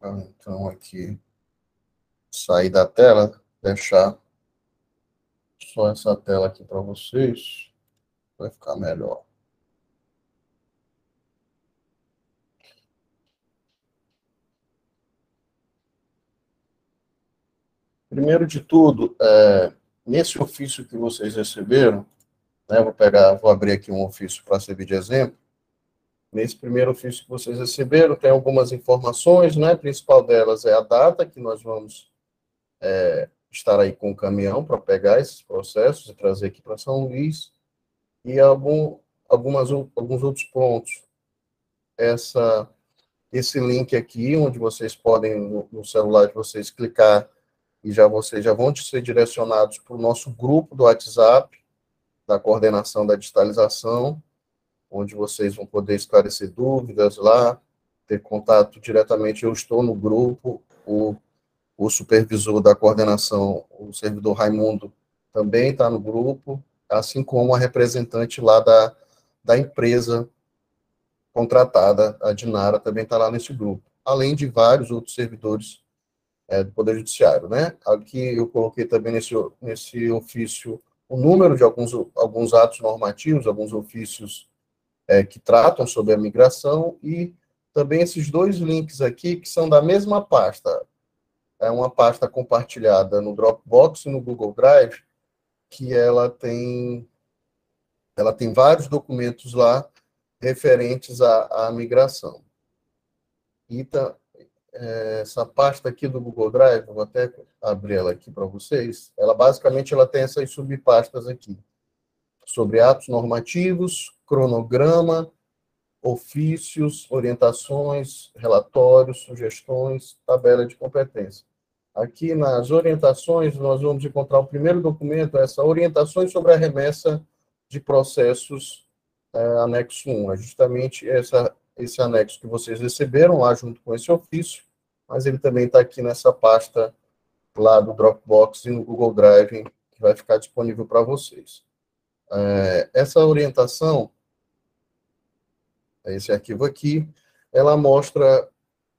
colocar, então, aqui, sair da tela, deixar só essa tela aqui para vocês, vai ficar melhor. Primeiro de tudo, nesse ofício que vocês receberam, né, vou abrir aqui um ofício para servir de exemplo. Nesse primeiro ofício que vocês receberam, tem algumas informações, né? A principal delas é a data que nós vamos estar aí com o caminhão para pegar esses processos e trazer aqui para São Luís, e alguns outros pontos. Esse link aqui, onde vocês podem, no celular de vocês, clicar e vocês já vão ser direcionados para o nosso grupo do WhatsApp, da coordenação da digitalização, onde vocês vão poder esclarecer dúvidas lá, ter contato diretamente. Eu estou no grupo, o supervisor da coordenação, o servidor Raimundo, também está no grupo, assim como a representante lá da empresa contratada, a Dinara, também está lá nesse grupo, além de vários outros servidores do Poder Judiciário, né? Aqui eu coloquei também nesse ofício o número de alguns atos normativos, alguns ofícios que tratam sobre a migração, e também esses dois links aqui, que são da mesma pasta. É uma pasta compartilhada no Dropbox e no Google Drive, que ela tem vários documentos lá referentes à migração. E essa pasta aqui do Google Drive, vou até abrir ela aqui para vocês, basicamente ela tem essas subpastas aqui, sobre atos normativos, cronograma, ofícios, orientações, relatórios, sugestões, tabela de competência. Aqui nas orientações, nós vamos encontrar o primeiro documento, orientações sobre a remessa de processos, anexo 1. É justamente esse anexo que vocês receberam lá junto com esse ofício, mas ele também está aqui nessa pasta lá do Dropbox e no Google Drive, que vai ficar disponível para vocês. Essa orientação, esse arquivo aqui, ela mostra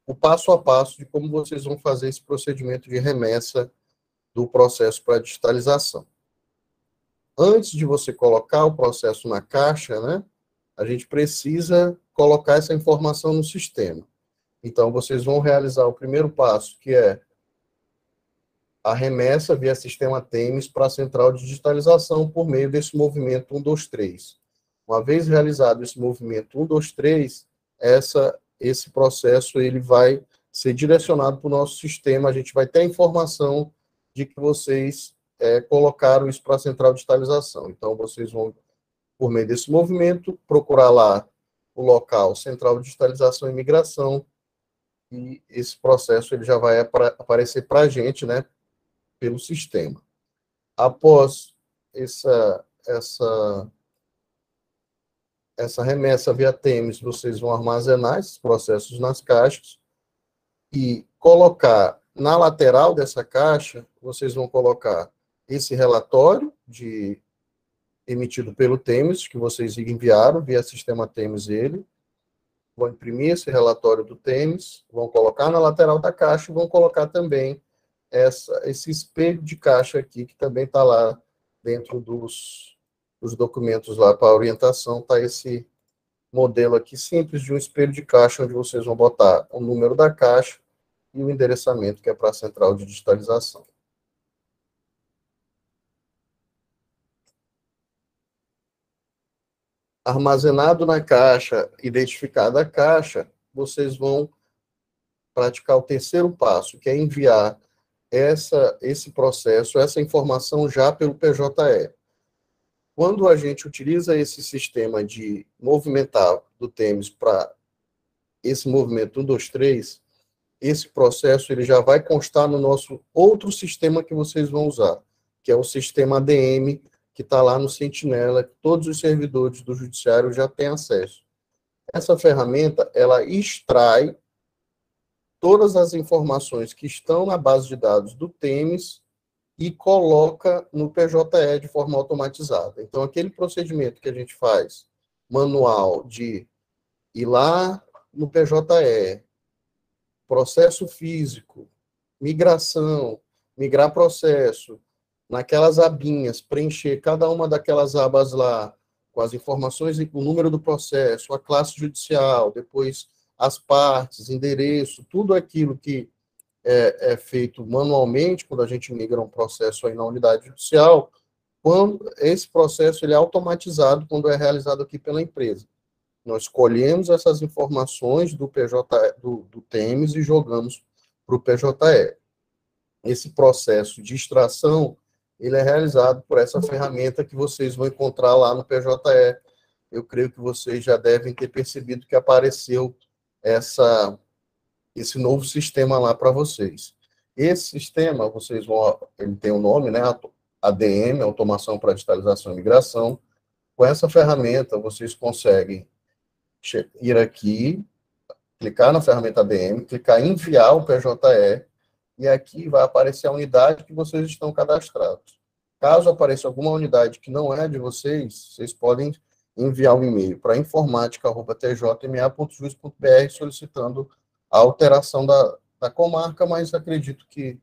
o passo a passo de como vocês vão fazer esse procedimento de remessa do processo para digitalização. Antes de você colocar o processo na caixa, né, a gente precisa colocar essa informação no sistema. Então, vocês vão realizar o primeiro passo, que é a remessa via sistema TEMES para a central de digitalização por meio desse movimento 123. Uma vez realizado esse movimento 123, esse processo ele vai ser direcionado para o nosso sistema, a gente vai ter a informação de que vocês colocaram isso para a central de digitalização. Então, vocês vão, por meio desse movimento, procurar lá o local Central de Digitalização e Migração, e esse processo ele já vai aparecer para a gente, né, pelo sistema. Após essa remessa via TEMES, vocês vão armazenar esses processos nas caixas e colocar na lateral dessa caixa, vocês vão colocar esse relatório emitido pelo TEMES, que vocês enviaram via sistema TEMES vão imprimir esse relatório do TEMES, vão colocar na lateral da caixa e vão colocar também esse espelho de caixa aqui, que também está lá dentro dos documentos lá para orientação, está esse modelo aqui simples de um espelho de caixa, onde vocês vão botar o número da caixa e o endereçamento, que é para a central de digitalização. Armazenado na caixa, identificada a caixa, vocês vão praticar o terceiro passo, que é enviar esse processo, essa informação já pelo PJE. Quando a gente utiliza esse sistema de movimentar do TEMES para esse movimento 123, esse processo ele já vai constar no nosso outro sistema que vocês vão usar, que é o sistema ADM, que está lá no Sentinela, que todos os servidores do Judiciário já têm acesso. Essa ferramenta, ela extrai todas as informações que estão na base de dados do TEMES e coloca no PJE de forma automatizada. Então, aquele procedimento que a gente faz manual de ir lá no PJE, processo físico, migração, migrar processo, naquelas abinhas, preencher cada uma daquelas abas lá, com as informações, o número do processo, a classe judicial, depois as partes, endereço, tudo aquilo que é feito manualmente, quando a gente migra um processo aí na unidade judicial, quando esse processo ele é automatizado quando é realizado aqui pela empresa. Nós colhemos essas informações do PJ, do TEMES e jogamos para o PJE. Esse processo de extração, ele é realizado por essa ferramenta que vocês vão encontrar lá no PJE. Eu creio que vocês já devem ter percebido que apareceu esse novo sistema lá para vocês. Esse sistema, vocês vão, ele tem o nome, né, ADM, Automação para Digitalização e Migração. Com essa ferramenta, vocês conseguem ir aqui, clicar na ferramenta ADM, clicar em enviar o PJE, e aqui vai aparecer a unidade que vocês estão cadastrados. Caso apareça alguma unidade que não é de vocês, vocês podem enviar um e-mail para informática@tjma.jus.br solicitando a alteração da comarca, mas acredito que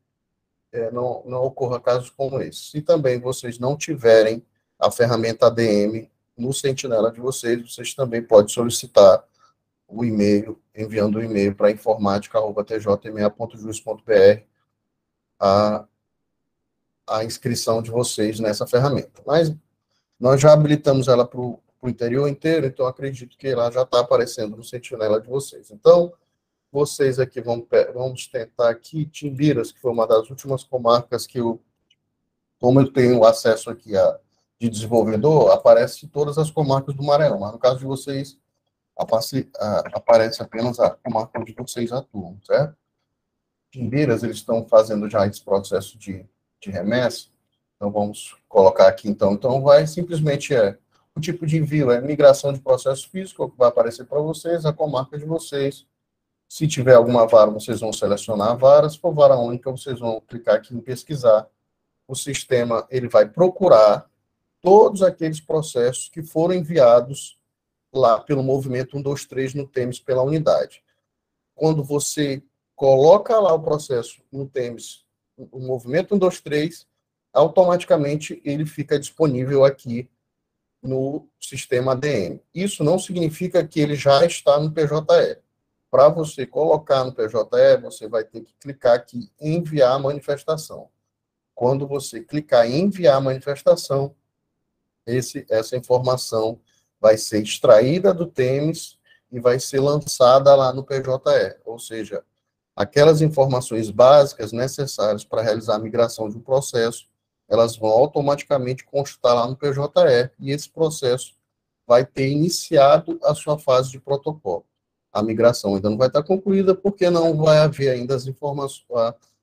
não ocorra casos como esse. Se também vocês não tiverem a ferramenta ADM no Sentinela de vocês também podem solicitar o e-mail, enviando o e-mail para informática@tjma.jus.br a inscrição de vocês nessa ferramenta. Mas nós já habilitamos ela para o interior inteiro, então acredito que ela já está aparecendo no Sentinela de vocês. Então, vocês aqui vamos tentar aqui, Timbiras, que foi uma das últimas comarcas que como eu tenho acesso aqui de desenvolvedor, aparece todas as comarcas do Maranhão, mas no caso de vocês, aparece apenas a comarca onde vocês atuam, certo? Timbiras, eles estão fazendo já esse processo de remessa, então vamos colocar aqui, então vai simplesmente o tipo de envio é migração de processo físico, que vai aparecer para vocês, a comarca de vocês. Se tiver alguma vara, vocês vão selecionar a vara, se for vara única, vocês vão clicar aqui em pesquisar. O sistema, ele vai procurar todos aqueles processos que foram enviados lá pelo movimento 123 no TEMES pela unidade. Quando você coloca lá o processo no TEMES, o movimento 123, automaticamente ele fica disponível aqui no sistema ADM. Isso não significa que ele já está no PJE. Para você colocar no PJE, você vai ter que clicar aqui em enviar a manifestação. Quando você clicar em enviar a manifestação, essa informação vai ser extraída do TEMES e vai ser lançada lá no PJE, ou seja, aquelas informações básicas necessárias para realizar a migração de um processo, elas vão automaticamente constar lá no PJE, e esse processo vai ter iniciado a sua fase de protocolo. A migração ainda não vai estar concluída, porque não vai haver ainda as informações,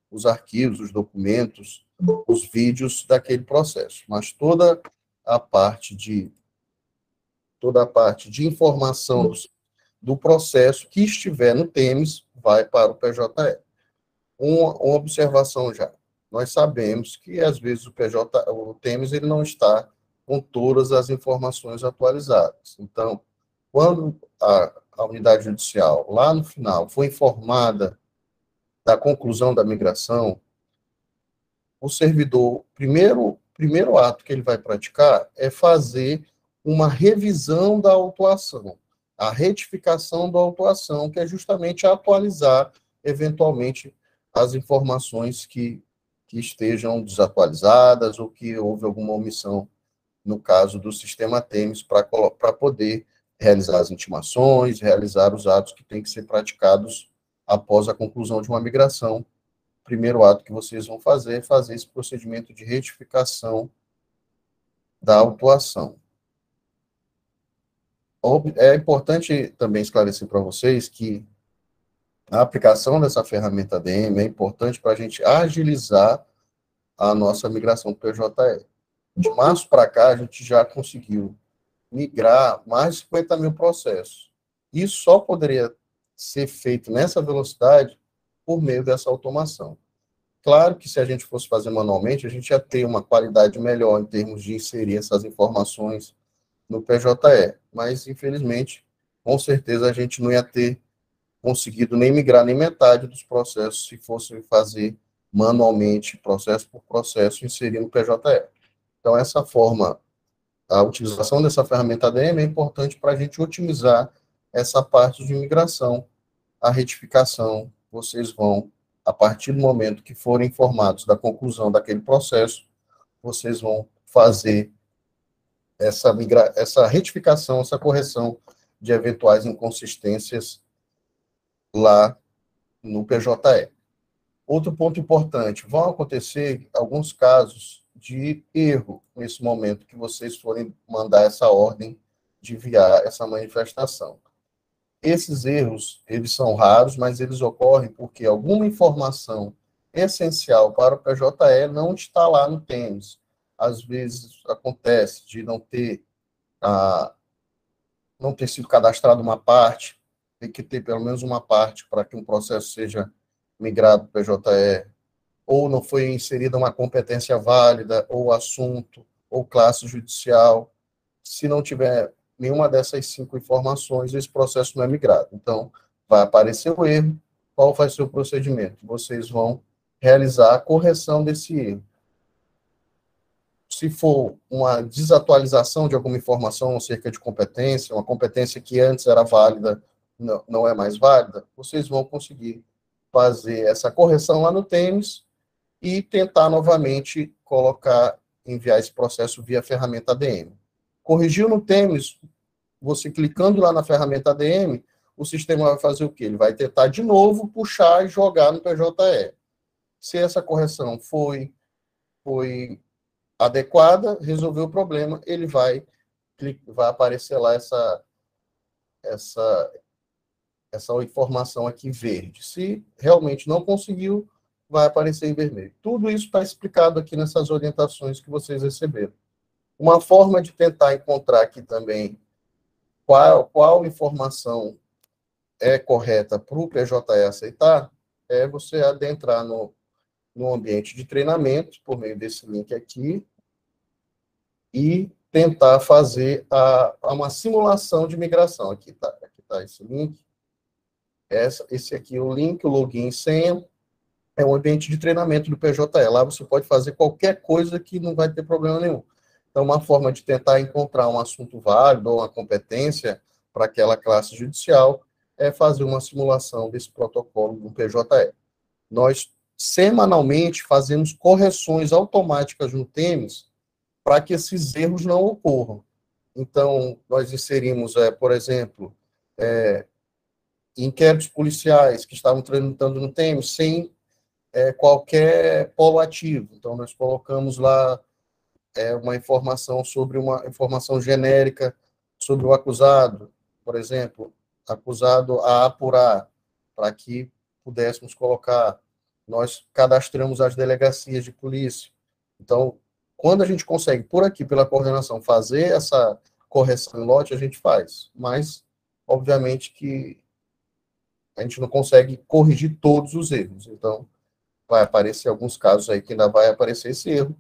os arquivos, os documentos, os vídeos daquele processo, mas toda a parte de informação do processo que estiver no TEMES vai para o PJE. Uma observação já. Nós sabemos que, às vezes, o TEMES ele não está com todas as informações atualizadas. Então, quando a unidade judicial, lá no final, foi informada da conclusão da migração, o servidor, primeiro ato que ele vai praticar é fazer uma revisão da autuação, a retificação da autuação, que é justamente atualizar, eventualmente, as informações que estejam desatualizadas ou que houve alguma omissão, no caso do sistema TEMES, para poder realizar as intimações, realizar os atos que têm que ser praticados após a conclusão de uma migração. O primeiro ato que vocês vão fazer é fazer esse procedimento de retificação da autuação. É importante também esclarecer para vocês que a aplicação dessa ferramenta ADM é importante para a gente agilizar a nossa migração para o PJE. De março para cá, a gente já conseguiu migrar mais de 50 mil processos. Isso só poderia ser feito nessa velocidade por meio dessa automação. Claro que se a gente fosse fazer manualmente, a gente ia ter uma qualidade melhor em termos de inserir essas informações no PJE, mas, infelizmente, com certeza a gente não ia ter conseguido nem migrar nem metade dos processos se fosse fazer manualmente, processo por processo, inserindo o PJE. Então, essa forma, a utilização dessa ferramenta ADM é importante para a gente otimizar essa parte de migração, a retificação. Vocês vão, a partir do momento que forem informados da conclusão daquele processo, vocês vão fazer essa retificação, essa correção de eventuais inconsistências lá no PJE. Outro ponto importante, vão acontecer alguns casos de erro nesse momento que vocês forem mandar essa ordem de enviar essa manifestação. Esses erros, eles são raros, mas eles ocorrem porque alguma informação essencial para o PJE não está lá no TEMS. Às vezes acontece de não ter sido cadastrada uma parte, tem que ter pelo menos uma parte para que um processo seja migrado para o PJE, ou não foi inserida uma competência válida, ou assunto, ou classe judicial. Se não tiver nenhuma dessas 5 informações, esse processo não é migrado. Então, vai aparecer o erro, qual vai ser o procedimento? Vocês vão realizar a correção desse erro. Se for uma desatualização de alguma informação acerca de competência, uma competência que antes era válida, não é mais válida, vocês vão conseguir fazer essa correção lá no TEMS e tentar novamente enviar esse processo via ferramenta ADM. Corrigiu no TEMS, você clicando lá na ferramenta ADM, o sistema vai fazer o quê? Ele vai tentar de novo puxar e jogar no PJE. Se essa correção foi adequada, resolveu o problema, ele vai aparecer lá essa informação aqui verde. Se realmente não conseguiu, vai aparecer em vermelho. Tudo isso está explicado aqui nessas orientações que vocês receberam. Uma forma de tentar encontrar aqui também qual informação é correta para o PJE aceitar é você adentrar no ambiente de treinamento, por meio desse link aqui, e tentar fazer uma simulação de migração. Aqui está esse link. Esse aqui é o link, o login e senha. É um ambiente de treinamento do PJE. Lá você pode fazer qualquer coisa que não vai ter problema nenhum. Então, uma forma de tentar encontrar um assunto válido ou uma competência para aquela classe judicial é fazer uma simulação desse protocolo no PJE. Nós, semanalmente, fazemos correções automáticas no TEMS para que esses erros não ocorram. Então, nós inserimos, por exemplo, inquéritos policiais que estavam tramitando no TEMS sem qualquer polo ativo. Então, nós colocamos lá uma informação genérica sobre o acusado, por exemplo, acusado a apurar, para que pudéssemos colocar. Nós cadastramos as delegacias de polícia. Então, quando a gente consegue, por aqui, pela coordenação, fazer essa correção em lote, a gente faz. Mas, obviamente, que a gente não consegue corrigir todos os erros. Então, vai aparecer alguns casos aí que ainda vai aparecer esse erro.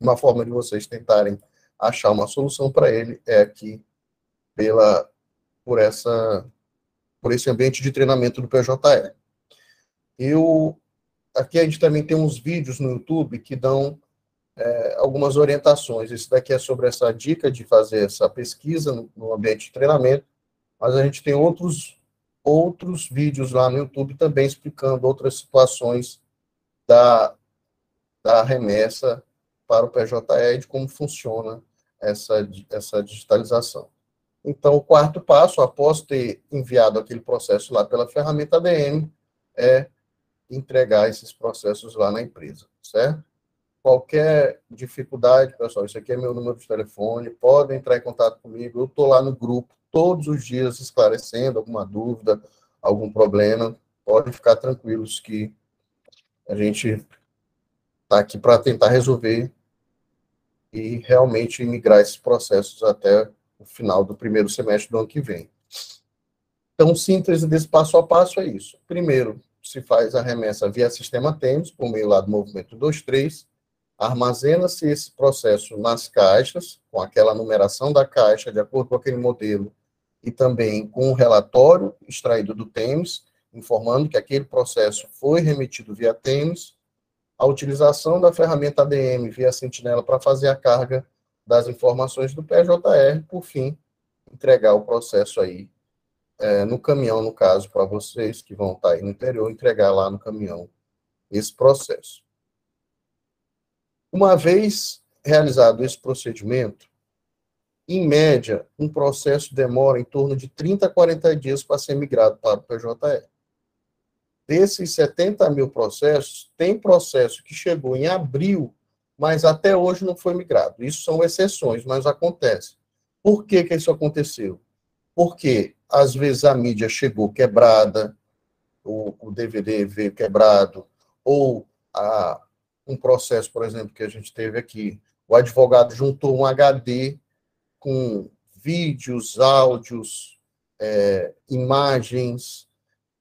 Uma forma de vocês tentarem achar uma solução para ele é aqui por esse ambiente de treinamento do PJE. Aqui a gente também tem uns vídeos no YouTube que dão algumas orientações. Esse daqui é sobre essa dica de fazer essa pesquisa no ambiente de treinamento, mas a gente tem outros vídeos lá no YouTube também explicando outras situações da remessa para o PJE e de como funciona essa digitalização. Então, o quarto passo, após ter enviado aquele processo lá pela ferramenta ADM, é entregar esses processos lá na empresa, certo? Qualquer dificuldade, pessoal, isso aqui é meu número de telefone, podem entrar em contato comigo, eu estou lá no grupo todos os dias esclarecendo alguma dúvida, algum problema, podem ficar tranquilos que a gente está aqui para tentar resolver e realmente migrar esses processos até o final do primeiro semestre do ano que vem. Então, síntese desse passo a passo é isso. Primeiro, se faz a remessa via sistema TEMS, por meio lá do movimento 23, armazena-se esse processo nas caixas, com aquela numeração da caixa, de acordo com aquele modelo e também com um relatório extraído do TEMS, informando que aquele processo foi remetido via TEMS, a utilização da ferramenta ADM via Sentinela para fazer a carga das informações do PJR, por fim, entregar o processo aí no caminhão, no caso, para vocês que vão estar aí no interior, entregar lá no caminhão esse processo. Uma vez realizado esse procedimento, em média, um processo demora em torno de 30 a 40 dias para ser migrado para o PJR. Desses 70 mil processos, tem processo que chegou em abril, mas até hoje não foi migrado. Isso são exceções, mas acontece. Por que que isso aconteceu? Porque, às vezes, a mídia chegou quebrada, o DVD veio quebrado, ou um processo, por exemplo, que a gente teve aqui, o advogado juntou um HD com vídeos, áudios, imagens,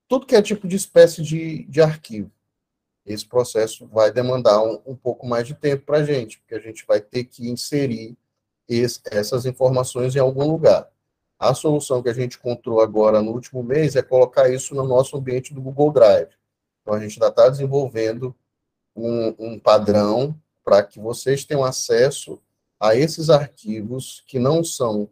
tudo que é tipo de espécie de arquivo. Esse processo vai demandar um pouco mais de tempo para a gente, porque a gente vai ter que inserir essas informações em algum lugar. A solução que a gente encontrou agora no último mês é colocar isso no nosso ambiente do Google Drive. Então, a gente ainda está desenvolvendo um padrão para que vocês tenham acesso a esses arquivos que não são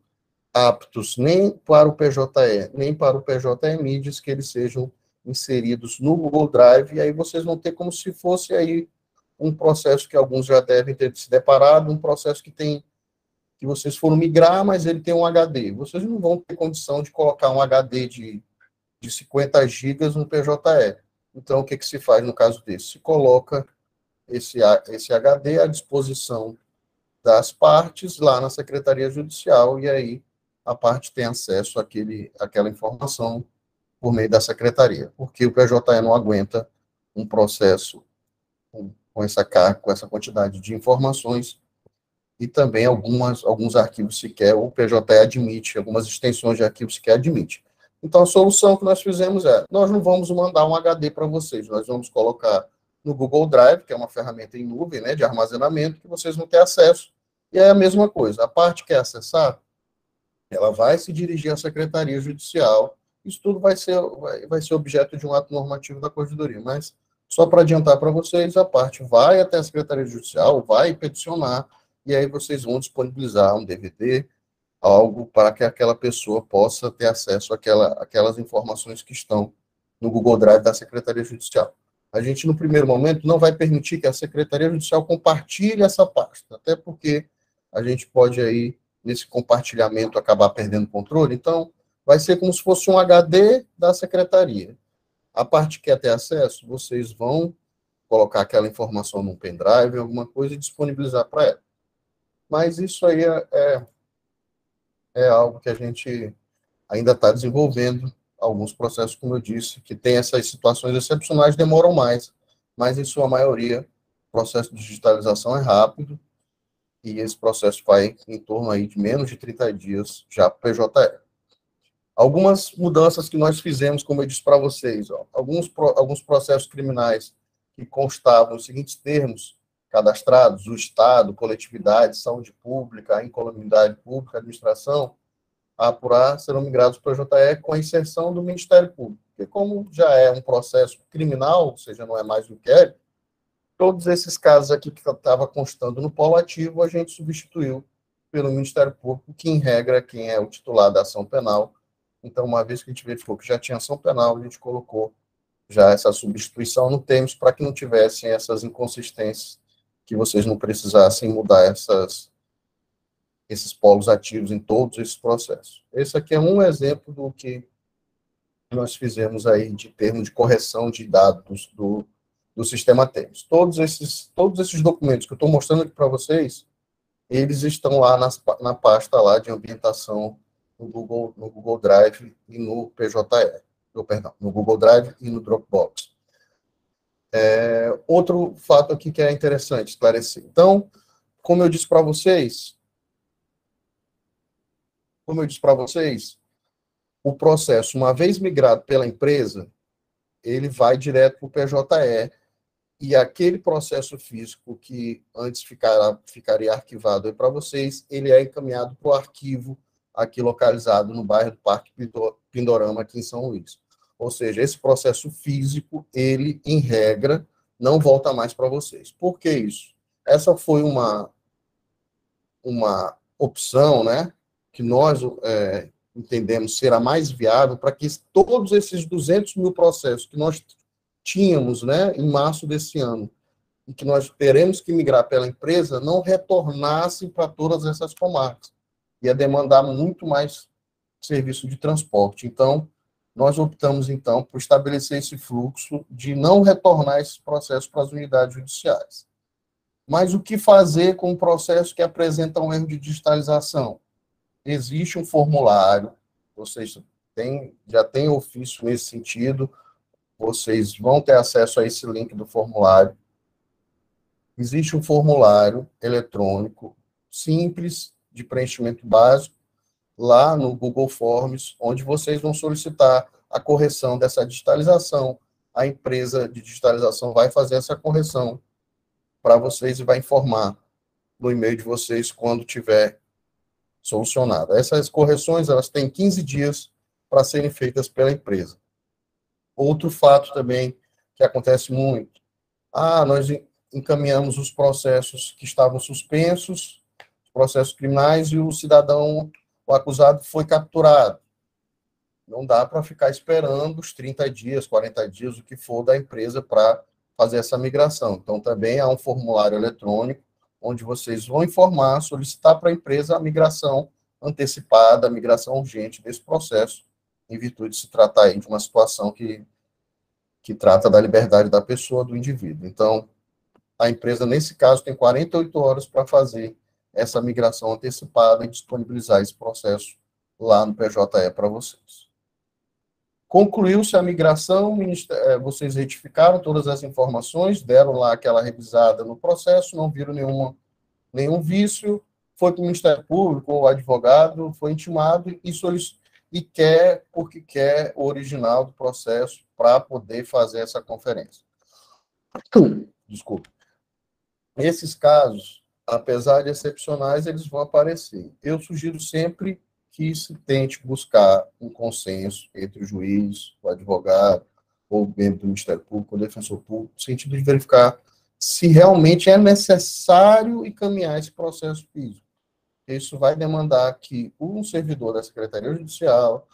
aptos nem para o PJE, nem para o PJE-MIDIS, que eles sejam inseridos no Google Drive, e aí vocês vão ter como se fosse aí um processo que alguns já devem ter se deparado, um processo que vocês foram migrar, mas ele tem um HD. Vocês não vão ter condição de colocar um HD de 50 gigas no PJE. Então, o que se faz no caso desse? Se coloca esse HD à disposição das partes lá na Secretaria Judicial, e aí a parte tem acesso àquela informação por meio da Secretaria, porque o PJE não aguenta um processo com essa carga, com essa quantidade de informações, e também alguns arquivos sequer o PJE admite, algumas extensões de arquivos sequer admite. Então, a solução que nós fizemos nós não vamos mandar um HD para vocês, nós vamos colocar no Google Drive, que é uma ferramenta em nuvem, né, de armazenamento, que vocês vão ter acesso, e é a mesma coisa, a parte que quer acessar, ela vai se dirigir à Secretaria Judicial, isso tudo vai ser objeto de um ato normativo da Corregedoria, mas só para adiantar para vocês, a parte vai até a Secretaria Judicial, vai peticionar, e aí vocês vão disponibilizar um DVD, algo para que aquela pessoa possa ter acesso àquelas informações que estão no Google Drive da Secretaria Judicial. A gente, no primeiro momento, não vai permitir que a Secretaria Judicial compartilhe essa pasta, até porque a gente pode aí, nesse compartilhamento, acabar perdendo controle. Então, vai ser como se fosse um HD da Secretaria. A parte que quer ter acesso, vocês vão colocar aquela informação num pendrive, alguma coisa, e disponibilizar para ela. Mas isso aí é algo que a gente ainda está desenvolvendo. Alguns processos, como eu disse, que tem essas situações excepcionais, demoram mais, mas em sua maioria, o processo de digitalização é rápido, e esse processo vai em torno aí de menos de 30 dias já para o PJE. Algumas mudanças que nós fizemos, como eu disse para vocês, alguns processos criminais que constavam os seguintes termos cadastrados: o Estado, coletividade, saúde pública, incolumidade pública, administração, a apurar, serão migrados para o JE com a inserção do Ministério Público. Porque como já é um processo criminal, ou seja, não é mais um inquérito, todos esses casos aqui que estava constando no polo ativo, a gente substituiu pelo Ministério Público, que, em regra, é quem é o titular da ação penal. Então, uma vez que a gente verificou que já tinha ação penal, a gente colocou já essa substituição no termos para que não tivessem essas inconsistências, que vocês não precisassem mudar esses polos ativos em todos esses processos. Esse aqui é um exemplo do que nós fizemos aí de termo de correção de dados do sistema TEMS. Todos esses documentos que eu estou mostrando aqui para vocês, eles estão lá na pasta lá de ambientação no Google Drive e no PJE. No Google Drive e no Dropbox. Outro fato aqui que é interessante esclarecer. Então, como eu disse para vocês, o processo, uma vez migrado pela empresa, ele vai direto para o PJE, e aquele processo físico que antes ficaria arquivado para vocês, ele é encaminhado para o arquivo aqui localizado no bairro do Parque Pindorama, aqui em São Luís. Ou seja, esse processo físico, ele, em regra, não volta mais para vocês. Por que isso? Essa foi uma opção, né, que nós entendemos ser a mais viável para que todos esses 200 mil processos que nós tínhamos, né, em março desse ano, e que nós teremos que migrar pela empresa, não retornassem para todas essas comarcas. Ia demandar muito mais serviço de transporte. Então, nós optamos, então, por estabelecer esse fluxo de não retornar esses processos para as unidades judiciais. Mas o que fazer com um processo que apresenta um erro de digitalização? Existe um formulário, vocês já têm ofício nesse sentido, vocês vão ter acesso a esse link do formulário. Existe um formulário eletrônico simples, de preenchimento básico, lá no Google Forms, onde vocês vão solicitar a correção dessa digitalização. A empresa de digitalização vai fazer essa correção para vocês e vai informar no e-mail de vocês quando tiver solucionado. Essas correções, elas têm 15 dias para serem feitas pela empresa. Outro fato também que acontece muito. Nós encaminhamos os processos que estavam suspensos, processos criminais, e o cidadão, o acusado, foi capturado. Não dá para ficar esperando os 30 dias, 40 dias, o que for da empresa para fazer essa migração. Então, também há um formulário eletrônico onde vocês vão informar, solicitar para a empresa a migração antecipada, a migração urgente desse processo, em virtude de se tratar aí de uma situação que trata da liberdade da pessoa, do indivíduo. Então, a empresa, nesse caso, tem 48 horas para fazer essa migração antecipada e disponibilizar esse processo lá no PJE para vocês. Concluiu-se a migração, vocês retificaram todas as informações, deram lá aquela revisada no processo, não viram nenhum vício, foi para o Ministério Público ou advogado, foi intimado e porque quer o original do processo para poder fazer essa conferência. Desculpa. Esses casos, apesar de excepcionais, eles vão aparecer. Eu sugiro sempre que se tente buscar um consenso entre o juiz, o advogado, ou o membro do Ministério Público, o defensor público, no sentido de verificar se realmente é necessário encaminhar esse processo físico. Isso vai demandar que um servidor da Secretaria Judicial,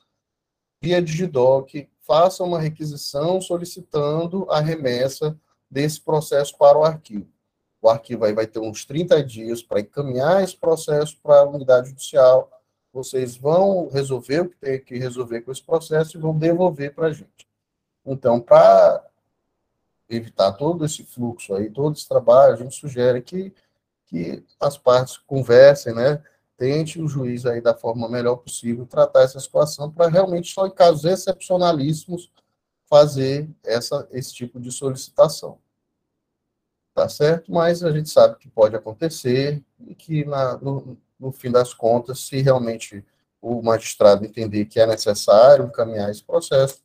via Digidoc, faça uma requisição solicitando a remessa desse processo para o arquivo. O arquivo aí vai ter uns 30 dias para encaminhar esse processo para a unidade judicial. Vocês vão resolver o que tem que resolver com esse processo e vão devolver para a gente. Então, para evitar todo esse fluxo aí, todo esse trabalho, a gente sugere que as partes conversem, né? Tente o juiz aí da forma melhor possível tratar essa situação para realmente, só em casos excepcionalíssimos, fazer esse tipo de solicitação. Tá certo? Mas a gente sabe que pode acontecer e que, no fim das contas, se realmente o magistrado entender que é necessário encaminhar esse processo,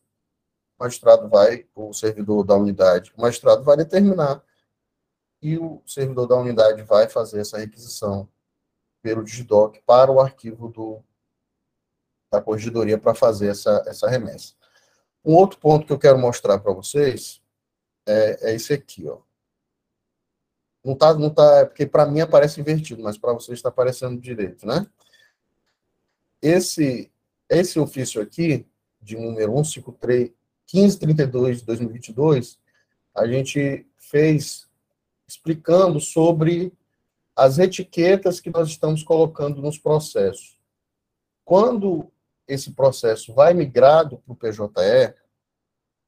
o servidor da unidade, o magistrado vai determinar e o servidor da unidade vai fazer essa requisição pelo Digidoc para o arquivo da corregedoria para fazer essa remessa. Um outro ponto que eu quero mostrar para vocês é esse aqui, ó. Não tá, porque para mim aparece invertido, mas para vocês está aparecendo direito, né? Esse ofício aqui, de número 1532 de 2022, a gente fez explicando sobre as etiquetas que nós estamos colocando nos processos. Quando esse processo vai migrado para o PJE,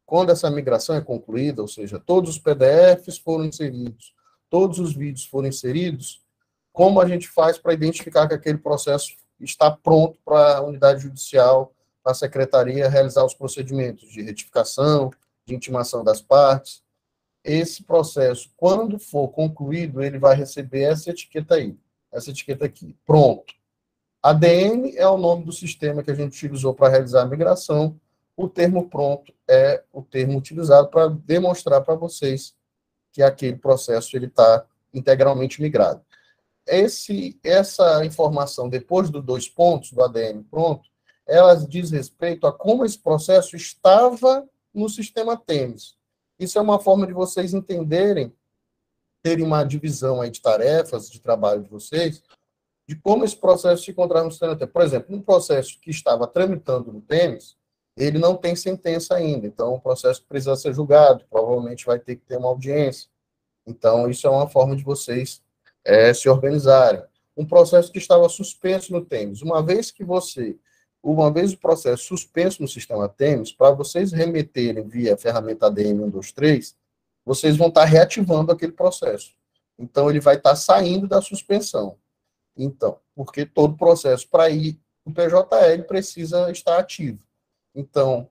quando essa migração é concluída, ou seja, todos os PDFs foram inseridos, todos os vídeos foram inseridos, como a gente faz para identificar que aquele processo está pronto para a unidade judicial, para a secretaria realizar os procedimentos de retificação, de intimação das partes. Esse processo, quando for concluído, ele vai receber essa etiqueta aí, essa etiqueta aqui, pronto. ADM é o nome do sistema que a gente utilizou para realizar a migração, o termo pronto é o termo utilizado para demonstrar para vocês que aquele processo está integralmente migrado. essa informação, depois dos 2 pontos do ADM pronto, ela diz respeito a como esse processo estava no sistema TEMS. Isso é uma forma de vocês entenderem, terem uma divisão aí de tarefas, de trabalho de vocês, de como esse processo se encontrava no sistema TEMS. Por exemplo, um processo que estava tramitando no TEMS, ele não tem sentença ainda, então o processo precisa ser julgado, provavelmente vai ter que ter uma audiência. Então, isso é uma forma de vocês se organizarem. Um processo que estava suspenso no TEMS, uma vez o processo suspenso no sistema TEMS, para vocês remeterem via ferramenta ADM 123, vocês vão estar reativando aquele processo. Então, ele vai estar saindo da suspensão. Então, porque todo processo para ir no PJE precisa estar ativo. Então,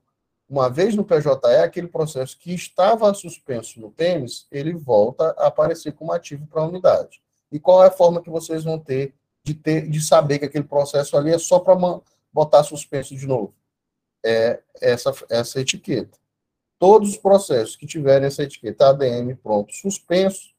uma vez no PJE, aquele processo que estava suspenso no TEMS, ele volta a aparecer como ativo para a unidade. E qual é a forma que vocês vão ter de saber que aquele processo ali é só para botar suspenso de novo? É essa etiqueta. Todos os processos que tiverem essa etiqueta ADM pronto suspenso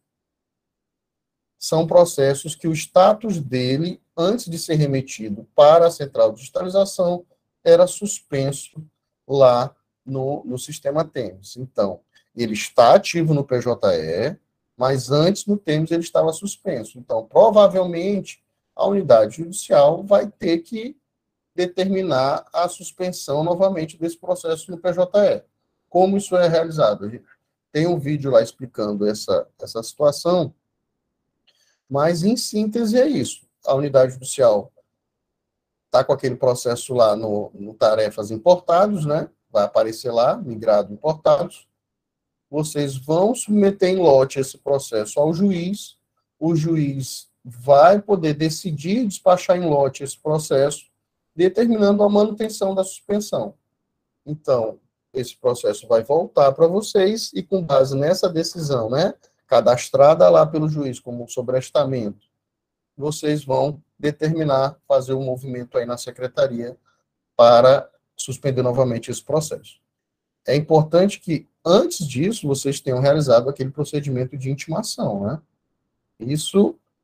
são processos que o status dele, antes de ser remetido para a central de digitalização, era suspenso lá no sistema TEMS. Então, ele está ativo no PJE, mas antes no TEMS ele estava suspenso. Então, provavelmente, a unidade judicial vai ter que determinar a suspensão novamente desse processo no PJE. Como isso é realizado? Tem um vídeo lá explicando essa situação, mas, em síntese, é isso. A unidade judicial está com aquele processo lá no tarefas importados, né? Vai aparecer lá, migrado importados. Vocês vão submeter em lote esse processo ao juiz. O juiz vai poder decidir despachar em lote esse processo, determinando a manutenção da suspensão. Então, esse processo vai voltar para vocês e, com base nessa decisão, né, cadastrada lá pelo juiz como sobrestamento, vocês vão determinar, fazer um movimento aí na secretaria para suspender novamente esse processo. É importante que, antes disso, vocês tenham realizado aquele procedimento de intimação, né?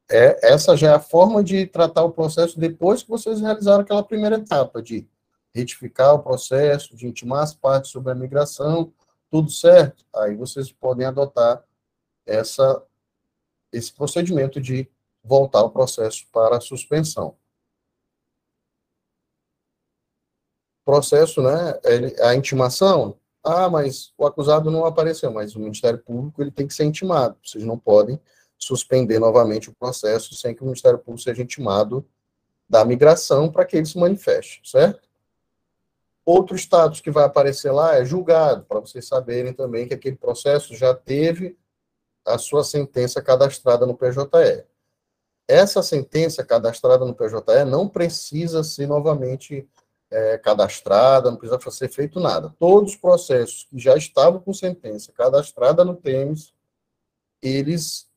Essa já é a forma de tratar o processo depois que vocês realizaram aquela primeira etapa de retificar o processo, de intimar as partes sobre a migração, tudo certo? Aí vocês podem adotar esse procedimento de voltar o processo para a suspensão. Processo, né, a intimação, mas o acusado não apareceu, mas o Ministério Público ele tem que ser intimado, vocês não podem suspender novamente o processo sem que o Ministério Público seja intimado da migração para que ele se manifeste, certo? Outro status que vai aparecer lá é julgado, para vocês saberem também que aquele processo já teve a sua sentença cadastrada no PJE. Essa sentença cadastrada no PJE não precisa ser novamente cadastrada, não precisa ser feito nada. Todos os processos que já estavam com sentença cadastrada no TEMS, eles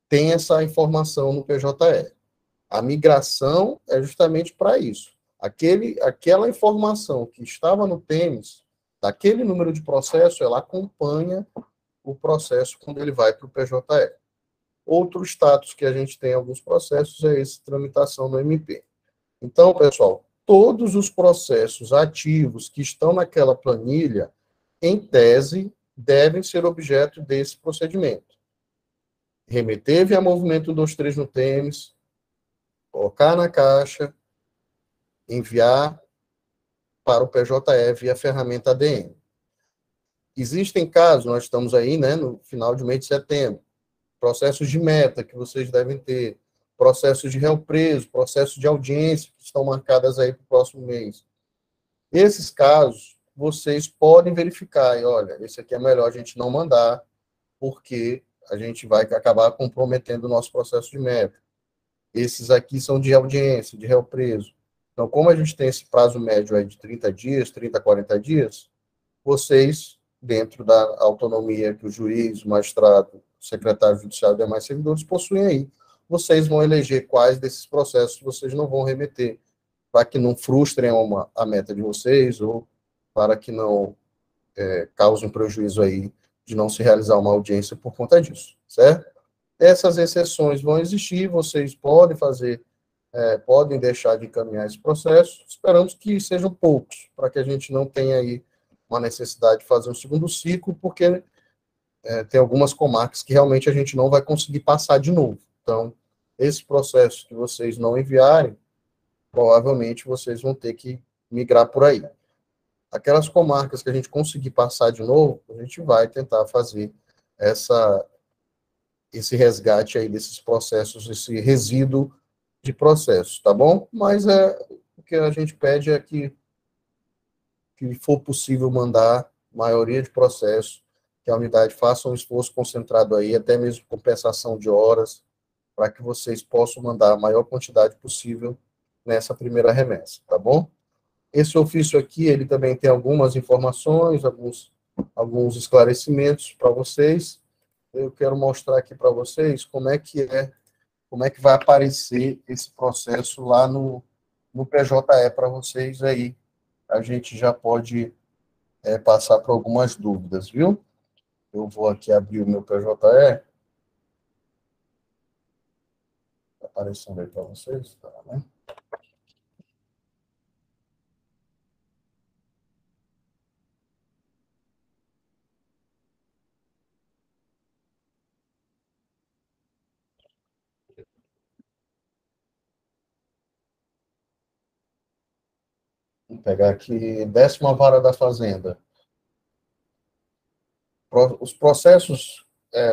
têm essa informação no PJE. A migração é justamente para isso. Aquela informação que estava no TEMS, daquele número de processo, ela acompanha o processo quando ele vai para o PJE. Outro status que a gente tem em alguns processos é essa tramitação no MP. Então, pessoal, todos os processos ativos que estão naquela planilha, em tese, devem ser objeto desse procedimento. Remeter via movimento 123 no TEMS, colocar na caixa, enviar para o PJE via ferramenta ADM. Existem casos, nós estamos aí, né, no final de mês de setembro, processos de meta que vocês devem ter, processos de réu preso, processos de audiência que estão marcadas aí para o próximo mês. Esses casos, vocês podem verificar, e olha, esse aqui é melhor a gente não mandar, porque a gente vai acabar comprometendo o nosso processo de meta. Esses aqui são de audiência, de réu preso. Então, como a gente tem esse prazo médio aí de 30 dias, 30 a 40 dias, vocês, dentro da autonomia que o juiz, o magistrado, o secretário judicial e demais servidores possuem aí, vocês vão eleger quais desses processos vocês não vão remeter, para que não frustrem a meta de vocês, ou para que não causem prejuízo aí de não se realizar uma audiência por conta disso, certo? Essas exceções vão existir, vocês podem fazer, podem deixar de encaminhar esse processo, esperamos que sejam poucos, para que a gente não tenha aí uma necessidade de fazer um segundo ciclo, porque tem algumas comarcas que realmente a gente não vai conseguir passar de novo. Então, esse processo que vocês não enviarem, provavelmente vocês vão ter que migrar por aí. Aquelas comarcas que a gente conseguir passar de novo, a gente vai tentar fazer esse resgate aí desses processos, esse resíduo de processos, tá bom? Mas o que a gente pede é que for possível mandar maioria de processos, que a unidade faça um esforço concentrado aí, até mesmo compensação de horas, para que vocês possam mandar a maior quantidade possível nessa primeira remessa, tá bom? Esse ofício aqui, ele também tem algumas informações, alguns esclarecimentos para vocês. Eu quero mostrar aqui para vocês como é que vai aparecer esse processo lá no PJE para vocês aí. A gente já pode passar por algumas dúvidas, viu? Eu vou aqui abrir o meu PJE. Está aparecendo aí para vocês? Tá, né? Vou pegar aqui, 10ª vara da Fazenda. Os processos,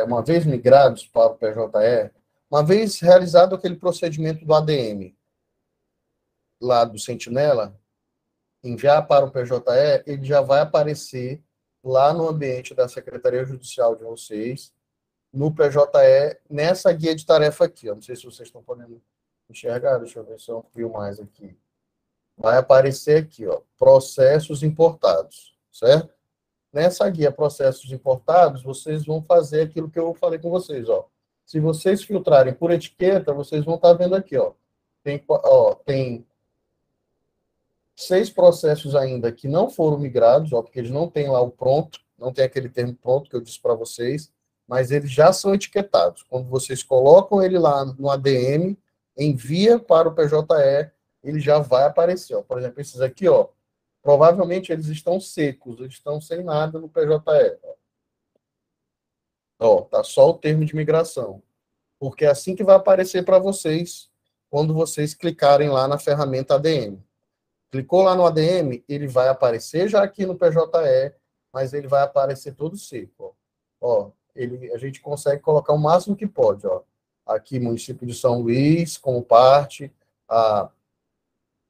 uma vez migrados para o PJE, uma vez realizado aquele procedimento do ADM, lá do Sentinela, enviar para o PJE, ele já vai aparecer lá no ambiente da Secretaria Judicial de vocês, no PJE, nessa guia de tarefa aqui. Ó. Não sei se vocês estão podendo enxergar, deixa eu ver se eu amplio mais aqui. Vai aparecer aqui, ó, processos importados, certo? Nessa guia processos importados, vocês vão fazer aquilo que eu falei com vocês, ó. Se vocês filtrarem por etiqueta, vocês vão estar vendo aqui, ó. Tem 6 processos ainda que não foram migrados, ó, porque eles não têm lá o pronto, não tem aquele termo pronto que eu disse para vocês, mas eles já são etiquetados. Quando vocês colocam ele lá no ADM, envia para o PJE, ele já vai aparecer. Ó. Por exemplo, esses aqui, ó, provavelmente eles estão secos, eles estão sem nada no PJE. Ó, tá só o termo de migração. Porque é assim que vai aparecer para vocês quando vocês clicarem lá na ferramenta ADM. Clicou lá no ADM, ele vai aparecer já aqui no PJE, mas ele vai aparecer todo seco. Ó, a gente consegue colocar o máximo que pode. Ó. Aqui, município de São Luís, como parte,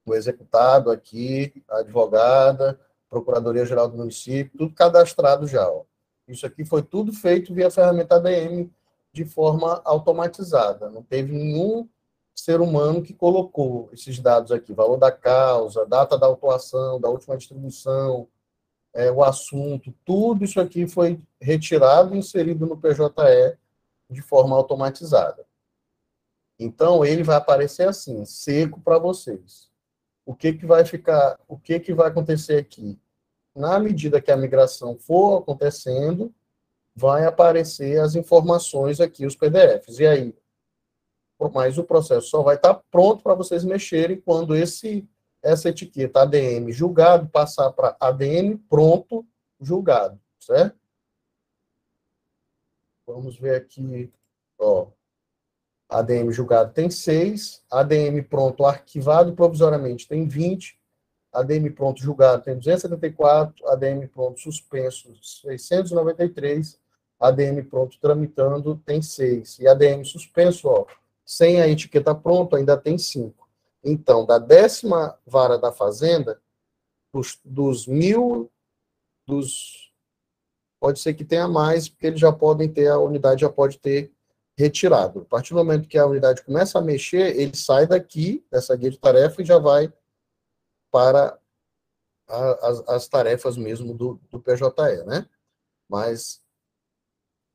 o executado aqui, a advogada, Procuradoria-Geral do Município, tudo cadastrado já. Ó. Isso aqui foi tudo feito via ferramenta ADM de forma automatizada. Não teve nenhum ser humano que colocou esses dados aqui, valor da causa, data da autuação, da última distribuição, o assunto, tudo isso aqui foi retirado e inserido no PJE de forma automatizada. Então, ele vai aparecer assim, seco para vocês. O que vai acontecer aqui? Na medida que a migração for acontecendo, vai aparecer as informações aqui, os PDFs. E aí, mas o processo só vai estar pronto para vocês mexerem quando essa etiqueta ADM julgado passar para ADM pronto julgado, certo? Vamos ver aqui, ó. ADM julgado tem 6, ADM pronto arquivado provisoriamente tem 20, ADM pronto julgado tem 274, ADM pronto suspenso 693, ADM pronto tramitando tem 6, e ADM suspenso, ó, sem a etiqueta pronto, ainda tem 5. Então, da 10ª vara da Fazenda, pode ser que tenha mais, porque eles já podem ter, a unidade já pode ter retirado. A partir do momento que a unidade começa a mexer, ele sai daqui, dessa guia de tarefa, e já vai para as tarefas mesmo do PJE, né? Mas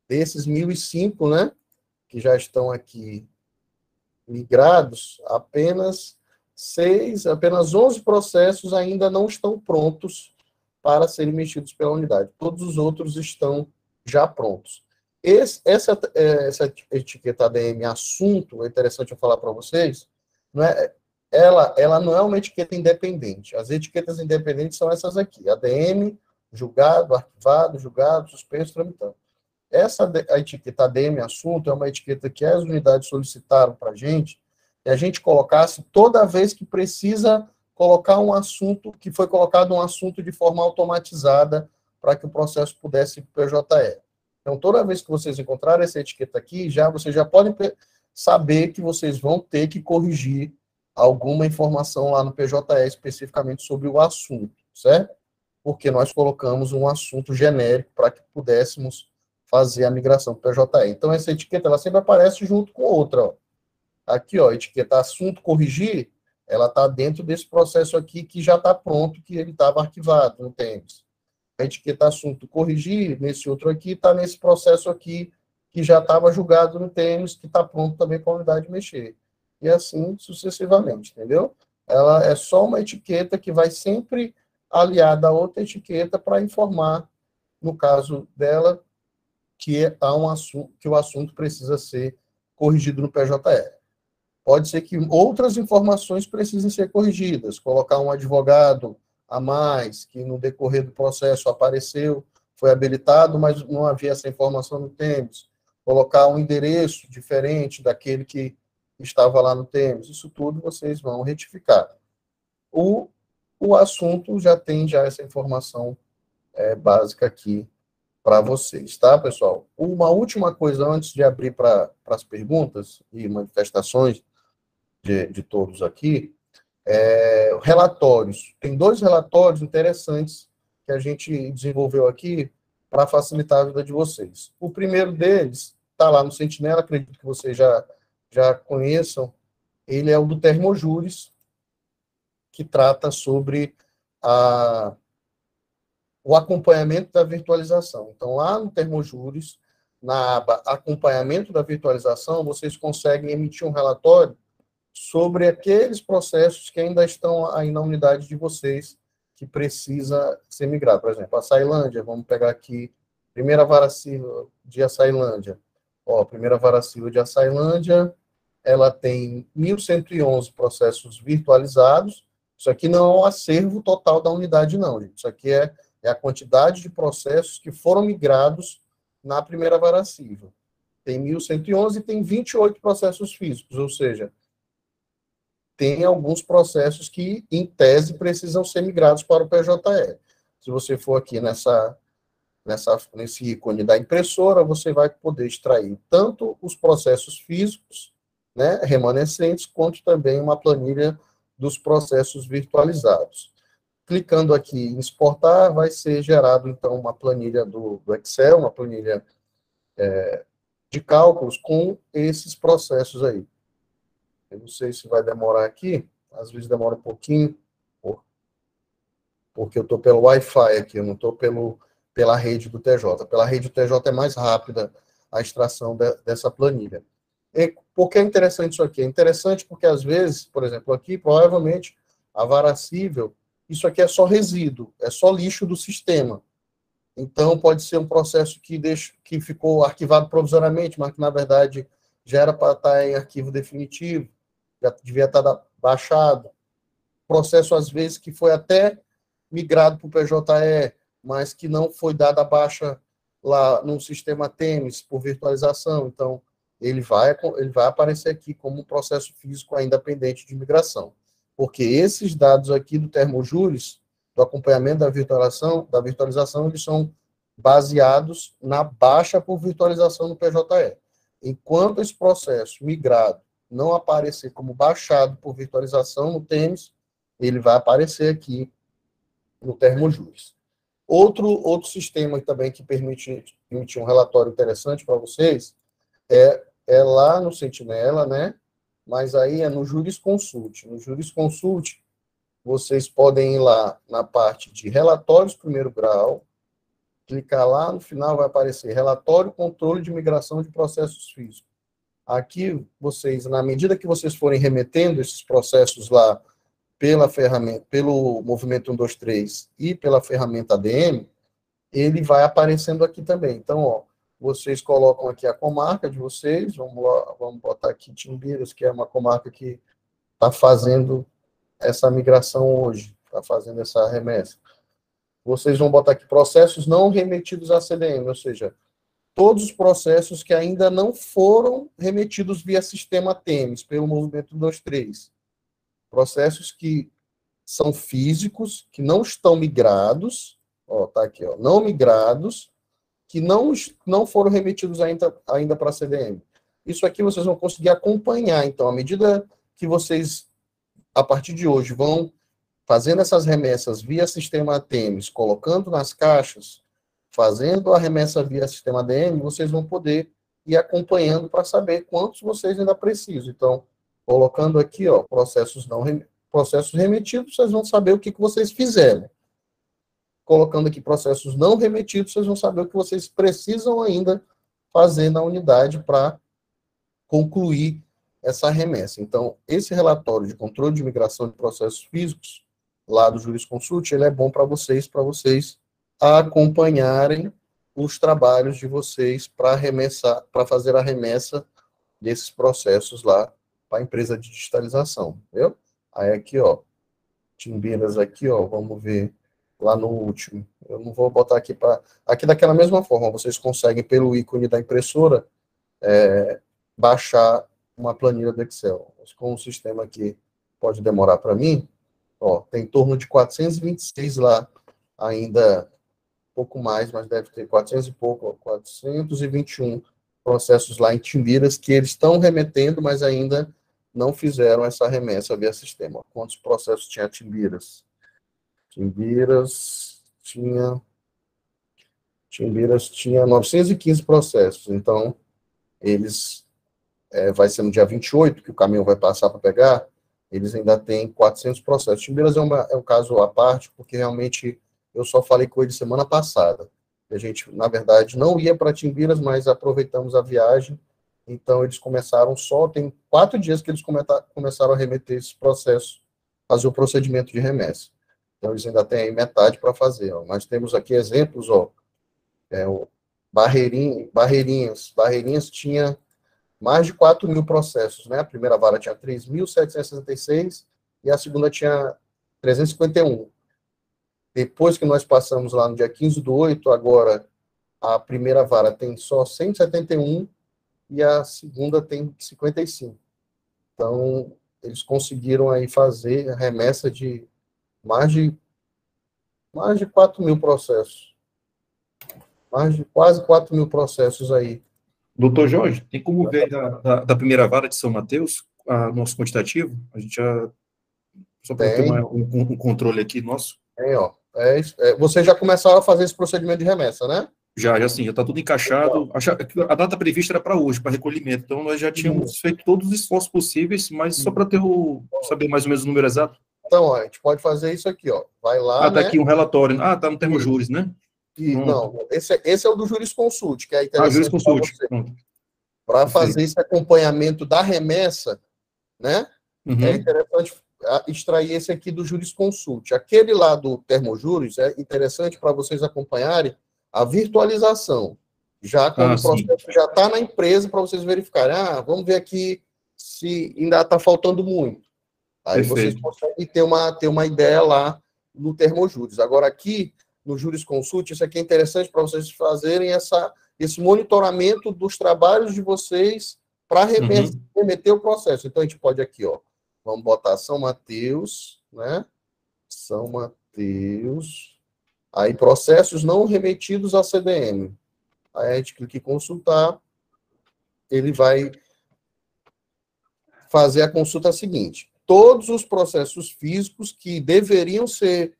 desses 1.005, né, que já estão aqui migrados, apenas 11 processos ainda não estão prontos para serem mexidos pela unidade. Todos os outros estão já prontos. Essa etiqueta ADM assunto, é interessante eu falar para vocês, não é, ela não é uma etiqueta independente. As etiquetas independentes são essas aqui: ADM, julgado, arquivado, julgado, suspenso, tramitando. A etiqueta ADM assunto é uma etiqueta que as unidades solicitaram para a gente, que a gente colocasse toda vez que precisa colocar um assunto, que foi colocado um assunto de forma automatizada para que o processo pudesse ir para o PJE. Então, toda vez que vocês encontrarem essa etiqueta aqui, vocês já podem saber que vocês vão ter que corrigir alguma informação lá no PJE especificamente sobre o assunto, certo? Porque nós colocamos um assunto genérico para que pudéssemos fazer a migração para o PJE. Então, essa etiqueta ela sempre aparece junto com outra. Ó. Aqui, ó, etiqueta assunto corrigir, ela está dentro desse processo aqui que já está pronto, que ele estava arquivado no TEMS. A etiqueta assunto corrigir, nesse outro aqui, está nesse processo aqui, que já estava julgado no TEMS, que está pronto também para a unidade mexer. E assim sucessivamente, entendeu? Ela é só uma etiqueta que vai sempre aliada a outra etiqueta para informar, no caso dela, que o assunto precisa ser corrigido no PJE. Pode ser que outras informações precisem ser corrigidas, colocar um advogado a mais, que no decorrer do processo apareceu, foi habilitado, mas não havia essa informação no TEMS, colocar um endereço diferente daquele que estava lá no TEMS, isso tudo vocês vão retificar. O assunto já tem essa informação básica aqui para vocês, tá, pessoal? Uma última coisa antes de abrir para as perguntas e manifestações de todos aqui, relatórios. Tem 2 relatórios interessantes que a gente desenvolveu aqui para facilitar a vida de vocês. O primeiro deles está lá no Sentinela, acredito que vocês já conheçam. Ele é o do Termojures, que trata sobre o acompanhamento da virtualização. Então, lá no Termojures, na aba acompanhamento da virtualização, vocês conseguem emitir um relatório sobre aqueles processos que ainda estão aí na unidade de vocês, que precisa ser migrado. Por exemplo, a Açailândia, vamos pegar aqui, primeira vara civil de Açailândia. Ó, primeira vara civil de Açailândia, ela tem 1.111 processos virtualizados. Isso aqui não é o acervo total da unidade, não, gente. Isso aqui é a quantidade de processos que foram migrados na primeira vara civil. Tem 1.111 e tem 28 processos físicos, ou seja, tem alguns processos que, em tese, precisam ser migrados para o PJE. Se você for aqui nesse ícone da impressora, você vai poder extrair tanto os processos físicos, né, remanescentes, quanto também uma planilha dos processos virtualizados. Clicando aqui em exportar, vai ser gerado, então, uma planilha do Excel, uma planilha de cálculos com esses processos aí. Eu não sei se vai demorar aqui, às vezes demora um pouquinho, porque eu estou pelo Wi-Fi aqui, eu não estou pela rede do TJ. Pela rede do TJ é mais rápida a extração dessa planilha. E por que é interessante isso aqui? É interessante porque, às vezes, por exemplo, aqui, provavelmente, a vara civil, isso aqui é só resíduo, é só lixo do sistema. Então, pode ser um processo que ficou arquivado provisoriamente, mas que, na verdade, já era para estar em arquivo definitivo, já devia estar baixado. Processo, às vezes, que foi até migrado para o PJE, mas que não foi dada baixa lá no sistema TEMS por virtualização. Então, ele vai aparecer aqui como um processo físico ainda pendente de migração. Porque esses dados aqui do Termojures, do acompanhamento da virtualização, eles são baseados na baixa por virtualização no PJE. Enquanto esse processo migrado não aparecer como baixado por virtualização no TEMS, ele vai aparecer aqui no Termojures. Outro sistema também que permite emitir um relatório interessante para vocês é lá no Sentinela, né? Mas aí é no Jurisconsult. No Jurisconsult, vocês podem ir lá na parte de relatórios primeiro grau, clicar lá, no final vai aparecer relatório controle de migração de processos físicos. Aqui, vocês, na medida que vocês forem remetendo esses processos lá pela ferramenta, pelo movimento 123 e pela ferramenta ADM, ele vai aparecendo aqui também. Então, ó, vocês colocam aqui a comarca de vocês, vamos botar aqui Timbiras, que é uma comarca que está fazendo essa migração hoje, está fazendo essa remessa. Vocês vão botar aqui processos não remetidos à CDM, ou seja, todos os processos que ainda não foram remetidos via sistema TEMES, pelo movimento 23. Processos que são físicos, que não estão migrados, ó, tá aqui, ó, não migrados, que não foram remetidos ainda para a CDM. Isso aqui vocês vão conseguir acompanhar, então, à medida que vocês, a partir de hoje, vão fazendo essas remessas via sistema TEMES, colocando nas caixas, fazendo a remessa via sistema ADM, vocês vão poder ir acompanhando para saber quantos vocês ainda precisam. Então, colocando aqui, ó, processos remetidos, vocês vão saber o que vocês fizeram. Colocando aqui processos não remetidos, vocês vão saber o que vocês precisam ainda fazer na unidade para concluir essa remessa. Então, esse relatório de controle de migração de processos físicos, lá do Jurisconsult, ele é bom para vocês acompanharem os trabalhos de vocês para fazer a remessa desses processos lá para a empresa de digitalização, entendeu? Aí aqui, ó, Timbiras aqui, ó, vamos ver lá no último. Eu não vou botar aqui para... Aqui daquela mesma forma, vocês conseguem, pelo ícone da impressora, baixar uma planilha do Excel. Mas com o sistema aqui pode demorar para mim, ó, tem em torno de 426 lá, ainda pouco mais, mas deve ter 400 e pouco, ó, 421 processos lá em Timbiras que eles estão remetendo, mas ainda não fizeram essa remessa via sistema. Quantos processos tinha Timbiras? Timbiras tinha 915 processos, então eles, vai ser no dia 28 que o caminhão vai passar para pegar, eles ainda têm 400 processos. Timbiras é um caso à parte, porque realmente eu só falei com ele semana passada. A gente, na verdade, não ia para Timbiras, mas aproveitamos a viagem, então eles começaram tem 4 dias que eles começaram a remeter esse processo, fazer o procedimento de remessa. Então, eles ainda têm metade para fazer. Ó. Nós temos aqui exemplos, ó, o Barreirinhas tinha mais de 4.000 processos, né? A primeira vara tinha 3.766 e a segunda tinha 351. Depois que nós passamos lá no dia 15/8, agora a primeira vara tem só 171 e a segunda tem 55. Então, eles conseguiram aí fazer a remessa de mais de 4.000 processos. Mais de quase 4.000 processos aí. Doutor Jorge, tem como ver da primeira vara de São Mateus, nosso quantitativo? A gente já... Só para ter um controle aqui nosso. Tem, ó. Vocês já começaram a fazer esse procedimento de remessa, né? Já sim, já está tudo encaixado. A data prevista era para hoje, para recolhimento. Então, nós já tínhamos feito todos os esforços possíveis, mas só para saber mais ou menos o número exato. Então, ó, a gente pode fazer isso aqui, ó. Vai lá, tá aqui um relatório. Tá no Termojures, né? Não, esse é o do Jurisconsult, que é interessante Jurisconsult. para fazer esse acompanhamento da remessa, né? É interessante extrair esse aqui do Jurisconsult. Aquele lá do Termojures é interessante para vocês acompanharem a virtualização. Já quando o processo já está na empresa, para vocês verificarem, vamos ver aqui se ainda está faltando muito. Aí vocês conseguem ter uma ideia lá no Termojures. Agora, aqui, no Jurisconsult, isso aqui é interessante para vocês fazerem esse monitoramento dos trabalhos de vocês para remeter o processo. Então, a gente pode aqui, ó, vamos botar São Mateus, né? São Mateus. Aí, processos não remetidos à CDM. Aí, a gente clica em consultar. Ele vai fazer a consulta seguinte. Todos os processos físicos que deveriam ser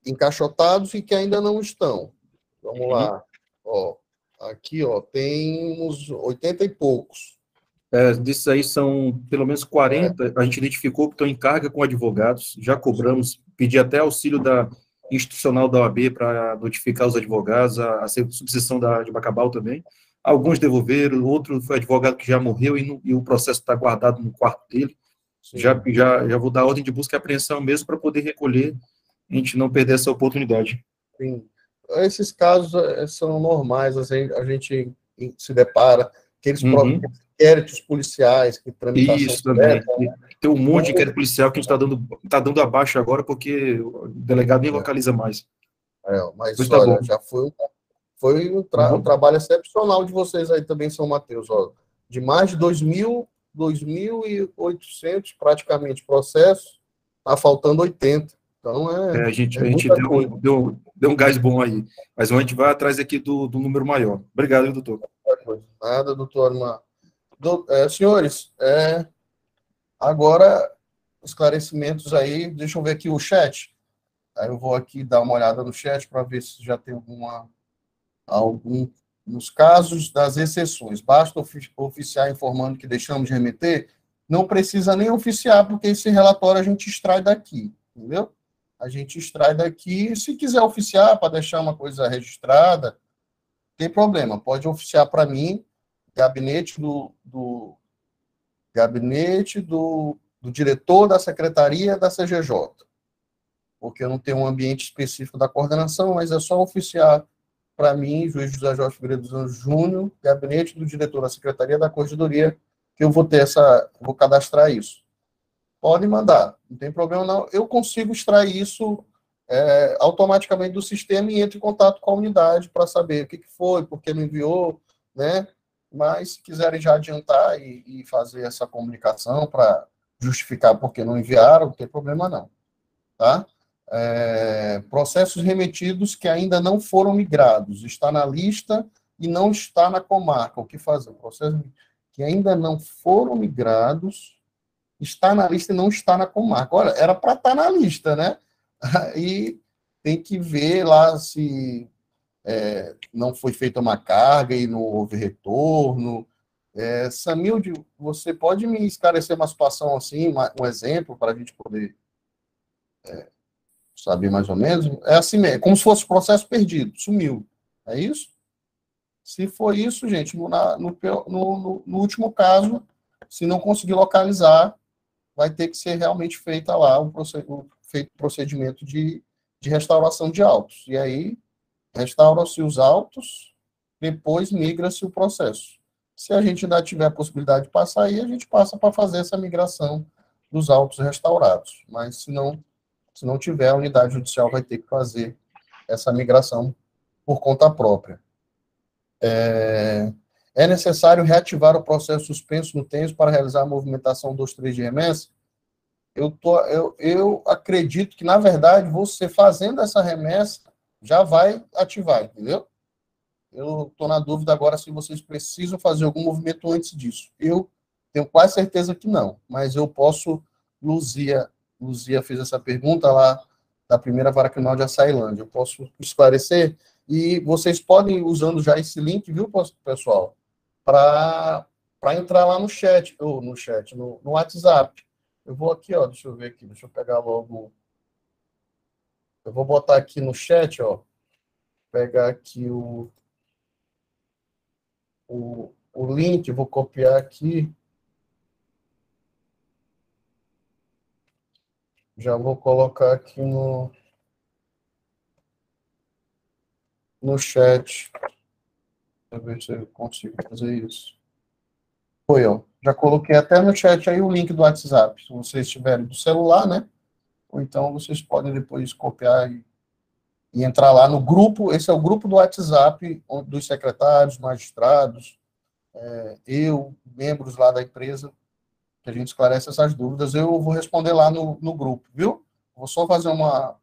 encaixotados e que ainda não estão. Vamos lá. Ó, aqui, ó, tem uns 80 e poucos. Desses aí são pelo menos 40, a gente identificou que estão em carga com advogados, já cobramos, pedi até auxílio da institucional da OAB para notificar os advogados, a subseção de Bacabal também. Alguns devolveram, outro foi advogado que já morreu e o processo está guardado no quarto dele. Já vou dar ordem de busca e apreensão mesmo para poder recolher, a gente não perder essa oportunidade. Sim. esses casos são normais, assim, a gente se depara, aqueles Uhum. inquéritos policiais, que tramitação Isso também. direta, E tem um monte de então, inquérito policial que a gente tá dando abaixo agora porque o delegado nem localiza mais. Pois mas tá bom. olha, já foi um Uhum. trabalho excepcional de vocês aí também, São Mateus, ó, de mais de 2.800 praticamente processos, tá faltando 80. Então, A é gente muita coisa. deu um gás bom aí. Mas a gente vai atrás aqui do número maior. Obrigado, doutor. Nada, doutor Armando. Senhores, agora, esclarecimentos aí, deixa eu ver aqui o chat. Aí eu vou aqui dar uma olhada no chat para ver se já tem algum. Nos casos das exceções, basta oficiar informando que deixamos de remeter, não precisa nem oficiar, porque esse relatório a gente extrai daqui, entendeu? A gente extrai daqui, se quiser oficiar para deixar uma coisa registrada, não tem problema, pode oficiar para mim, gabinete do diretor da secretaria da CGJ, porque eu não tenho um ambiente específico da coordenação, mas é só oficiar para mim, juiz José Jorge Figueiredo dos Anjos Júnior, gabinete do diretor da secretaria da corregedoria, que eu vou cadastrar isso. Pode mandar, não tem problema não. Eu consigo extrair isso automaticamente do sistema e entro em contato com a unidade para saber o que foi, por que não enviou, né? Mas se quiserem já adiantar e fazer essa comunicação para justificar por que não enviaram, não tem problema não, tá? Processos remetidos que ainda não foram migrados, está na lista e não está na comarca. O que fazer? Processos que ainda não foram migrados, está na lista e não está na comarca. Olha, era para estar na lista, né? Aí tem que ver lá se não foi feita uma carga e não houve retorno. Samilde, você pode me esclarecer uma situação assim, um exemplo para a gente poder saber mais ou menos? É assim mesmo, como se fosse processo perdido, sumiu. É isso? Se for isso, gente, no último caso, se não conseguir localizar, vai ter que ser realmente feita lá feito procedimento de restauração de autos. E aí, restaura-se os autos, depois migra-se o processo. Se a gente ainda tiver a possibilidade de passar aí, a gente passa para fazer essa migração dos autos restaurados. Mas se não tiver, a unidade judicial vai ter que fazer essa migração por conta própria. É necessário reativar o processo suspenso no TENS para realizar a movimentação 23 de remessa? Eu acredito que, na verdade, você fazendo essa remessa já vai ativar, entendeu? Eu estou na dúvida agora se vocês precisam fazer algum movimento antes disso. Eu tenho quase certeza que não, mas eu posso. Luzia fez essa pergunta lá da primeira vara criminal de Açailândia. Eu posso esclarecer e vocês podem, usando já esse link, viu, pessoal, para entrar lá no chat, ou no WhatsApp. Eu vou aqui, ó, deixa eu ver aqui, deixa eu pegar logo. Eu vou botar aqui no chat, ó, pegar aqui o link, vou copiar aqui, já vou colocar aqui no chat. Deixa eu ver se eu consigo fazer isso. Foi, ó. Já coloquei até no chat aí o link do WhatsApp, se vocês tiverem do celular, né? Ou então vocês podem depois copiar e entrar lá no grupo. Esse é o grupo do WhatsApp dos secretários, magistrados, membros lá da empresa, que a gente esclarece essas dúvidas. Eu vou responder lá no grupo, viu? Vou só fazer uma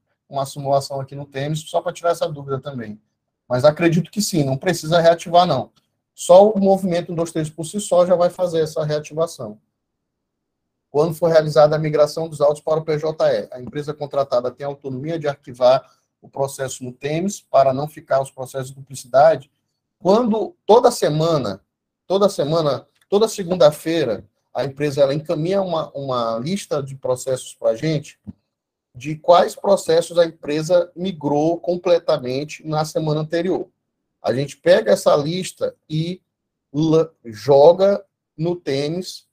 simulação aqui no Teams, só para tirar essa dúvida também. Mas acredito que sim, não precisa reativar, não. Só o movimento 123 por si só já vai fazer essa reativação. Quando for realizada a migração dos autos para o PJE, a empresa contratada tem autonomia de arquivar o processo no Teams para não ficar os processos de duplicidade. Quando toda segunda-feira, a empresa ela encaminha uma lista de processos para a gente, de quais processos a empresa migrou completamente na semana anterior. A gente pega essa lista e joga no Teams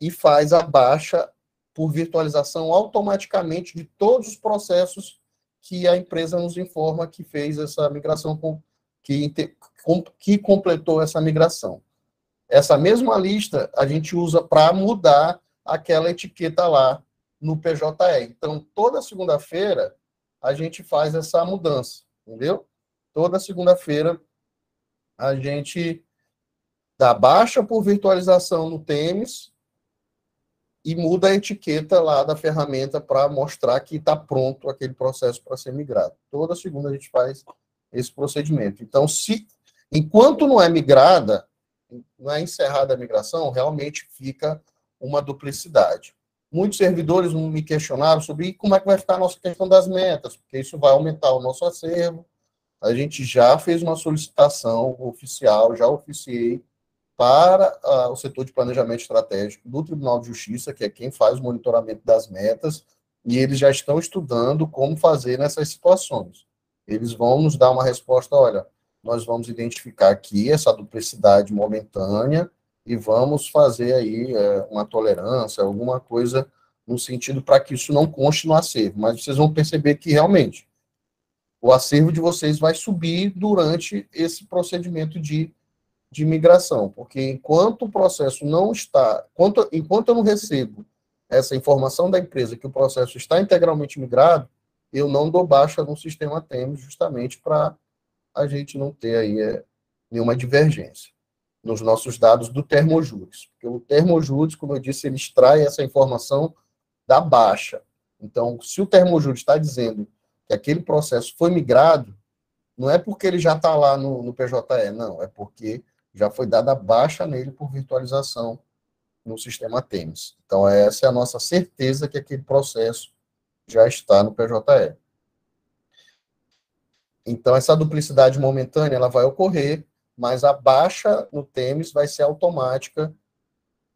e faz a baixa por virtualização automaticamente de todos os processos que a empresa nos informa que fez essa migração, que completou essa migração. Essa mesma lista a gente usa para mudar aquela etiqueta lá no PJE. Então, toda segunda-feira a gente faz essa mudança, entendeu? Toda segunda-feira a gente dá baixa por virtualização no Teams e muda a etiqueta lá da ferramenta para mostrar que está pronto aquele processo para ser migrado. Toda segunda a gente faz esse procedimento. Então, enquanto não é migrada, não é encerrada a migração, realmente fica uma duplicidade. Muitos servidores me questionaram sobre como é que vai ficar a nossa questão das metas, porque isso vai aumentar o nosso acervo. A gente já fez uma solicitação oficial, já oficiei para o setor de planejamento estratégico do Tribunal de Justiça, que é quem faz o monitoramento das metas, e eles já estão estudando como fazer nessas situações. Eles vão nos dar uma resposta, olha, nós vamos identificar aqui essa duplicidade momentânea e vamos fazer aí uma tolerância, alguma coisa no sentido para que isso não conste no acervo. Mas vocês vão perceber que realmente o acervo de vocês vai subir durante esse procedimento de migração, porque enquanto o processo não está, enquanto eu não recebo essa informação da empresa que o processo está integralmente migrado, eu não dou baixa no sistema Teams, justamente para a gente não ter aí nenhuma divergência nos nossos dados do termojúris. Porque o termojúris, como eu disse, ele extrai essa informação da baixa. Então, se o termojúris está dizendo que aquele processo foi migrado, não é porque ele já está lá no PJE, não, é porque já foi dada baixa nele por virtualização no sistema Teams. Então, essa é a nossa certeza que aquele processo já está no PJE. Então, essa duplicidade momentânea, ela vai ocorrer, mas a baixa no Teams vai ser automática.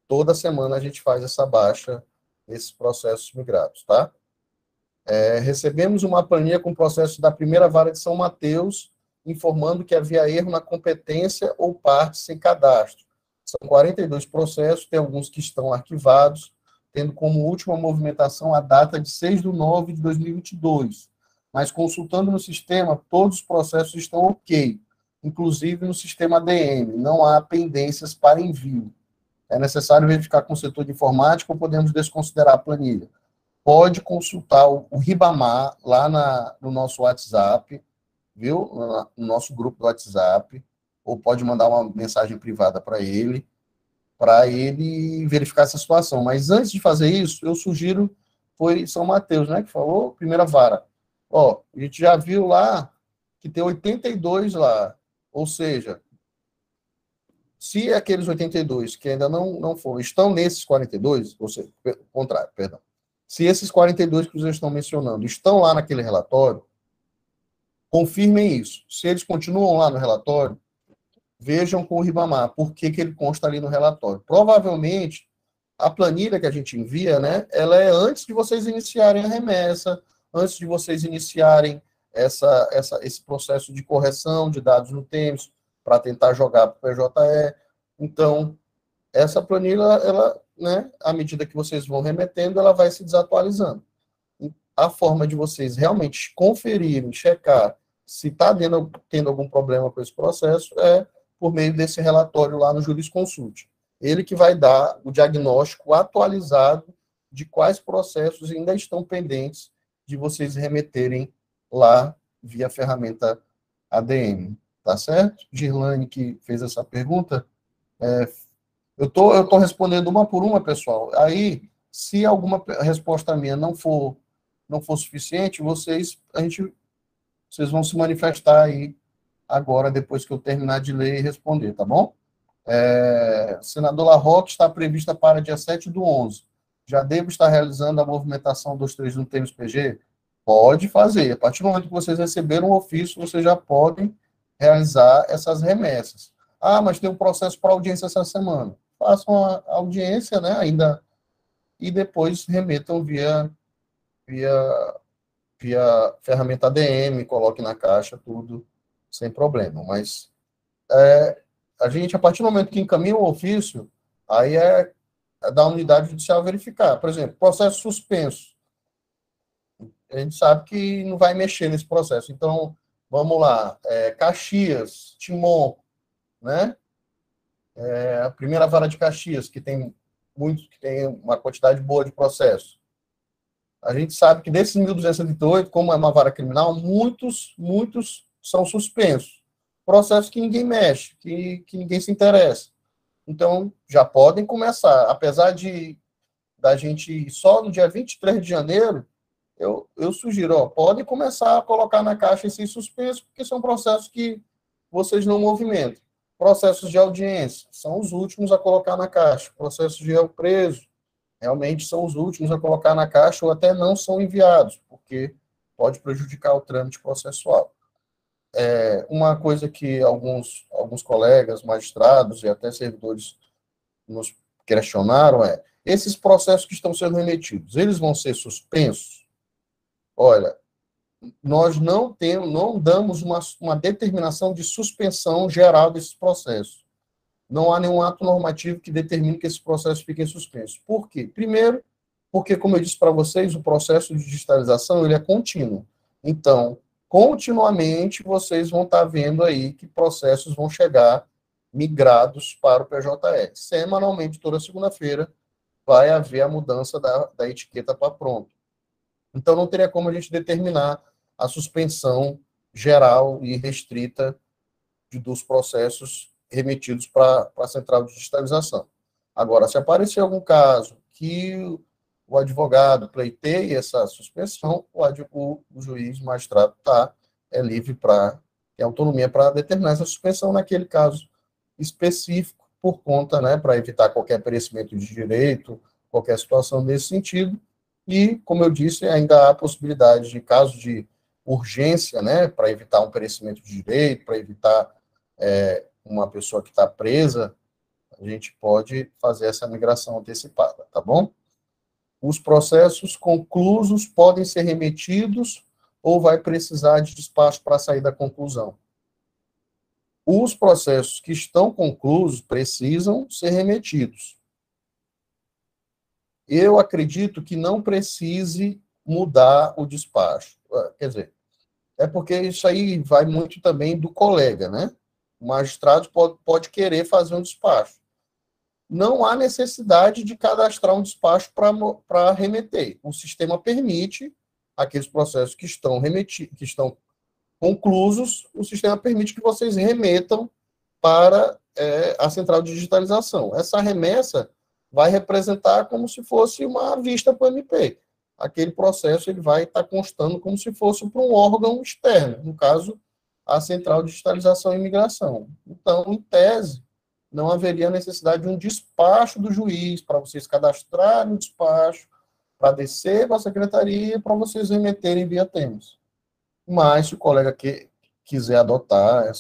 Toda semana a gente faz essa baixa nesses processos migrados, tá? Recebemos uma planilha com o processo da primeira vara de São Mateus, informando que havia erro na competência ou parte sem cadastro. São 42 processos, tem alguns que estão arquivados, tendo como última movimentação a data de 6/9/2022. Mas consultando no sistema, todos os processos estão ok, inclusive no sistema ADM, não há pendências para envio. É necessário verificar com o setor de informática ou podemos desconsiderar a planilha? Pode consultar o Ribamar lá no nosso WhatsApp, viu? No nosso grupo do WhatsApp, ou pode mandar uma mensagem privada para ele verificar essa situação. Mas antes de fazer isso, eu sugiro, foi São Mateus, né, que falou, primeira vara. Ó, a gente já viu lá que tem 82 lá, ou seja, se aqueles 82 que ainda não foram, estão nesses 42, ou seja, contrário, perdão. Se esses 42 que vocês estão mencionando estão lá naquele relatório, confirmem isso. Se eles continuam lá no relatório, vejam com o Ribamar por que ele consta ali no relatório. Provavelmente, a planilha que a gente envia, né, ela é antes de vocês iniciarem a remessa, antes de vocês iniciarem esse processo de correção de dados no Teams, para tentar jogar para o PJE. Então, essa planilha, ela, né, à medida que vocês vão remetendo, ela vai se desatualizando. A forma de vocês realmente conferirem, checar se está tendo algum problema com esse processo é por meio desse relatório lá no Jurisconsult. Ele que vai dar o diagnóstico atualizado de quais processos ainda estão pendentes de vocês remeterem lá via ferramenta ADM. Tá certo? Girlane, que fez essa pergunta, eu tô respondendo uma por uma, pessoal. Aí, se alguma resposta minha não for suficiente, vocês vão se manifestar aí agora, depois que eu terminar de ler e responder, tá bom? Senador Larroque está prevista para dia 7/11. Já devo estar realizando a movimentação 23 no Teams PG? Pode fazer. A partir do momento que vocês receberam o ofício, vocês já podem realizar essas remessas. Ah, mas tem um processo para audiência essa semana. Façam a audiência, né, ainda, e depois remetam via ferramenta ADM, coloque na caixa, tudo sem problema. Mas a gente, a partir do momento que encaminha o ofício, aí é da unidade judicial verificar. Por exemplo, processo suspenso. a gente sabe que não vai mexer nesse processo. Então, vamos lá, Caxias, Timon, né? A primeira vara de Caxias, que tem uma quantidade boa de processos. A gente sabe que desses 1.208, como é uma vara criminal, muitos são suspensos. Processos que ninguém mexe, que ninguém se interessa. Então, já podem começar. Apesar da gente só no dia 23 de janeiro, eu sugiro, podem começar a colocar na caixa esses suspensos, porque são processos que vocês não movimentam. Processos de audiência são os últimos a colocar na caixa. Processos de réu preso realmente são os últimos a colocar na caixa ou até não são enviados, porque pode prejudicar o trâmite processual. Uma coisa que alguns colegas, magistrados e até servidores nos questionaram esses processos que estão sendo remetidos, eles vão ser suspensos? Olha, nós não damos uma determinação de suspensão geral desses processos. Não há nenhum ato normativo que determine que esses processos fiquem suspensos. Por quê? Primeiro, porque, como eu disse para vocês, o processo de digitalização ele é contínuo. Então, continuamente, vocês vão estar vendo aí que processos vão chegar migrados para o PJE. Semanalmente, toda segunda-feira, vai haver a mudança da etiqueta para pronto. Então, não teria como a gente determinar a suspensão geral e restrita dos processos remetidos para a central de digitalização. Agora, se aparecer algum caso que o advogado pleiteie essa suspensão, o juiz, o magistrado, é livre tem autonomia para determinar essa suspensão naquele caso específico, por conta, para evitar qualquer perecimento de direito, qualquer situação nesse sentido. E, como eu disse, ainda há possibilidade de caso de urgência, para evitar um perecimento de direito, para evitar uma pessoa que está presa, a gente pode fazer essa migração antecipada, tá bom? Os processos conclusos podem ser remetidos ou vai precisar de despacho para sair da conclusão. Os processos que estão conclusos precisam ser remetidos. Eu acredito que não precise mudar o despacho. Quer dizer, porque isso aí vai muito também do colega, né? O magistrado pode querer fazer um despacho. Não há necessidade de cadastrar um despacho para remeter. O sistema permite aqueles processos que estão conclusos, o sistema permite que vocês remetam para a central de digitalização. Essa remessa vai representar como se fosse uma vista para o MP. Aquele processo ele vai estar constando como se fosse para um órgão externo, no caso, a Central de Digitalização e Imigração. Então, em tese, não haveria necessidade de um despacho do juiz para vocês cadastrarem um despacho, para descer para a secretaria, para vocês remeterem via Teams. Mas, se o colega quiser adotar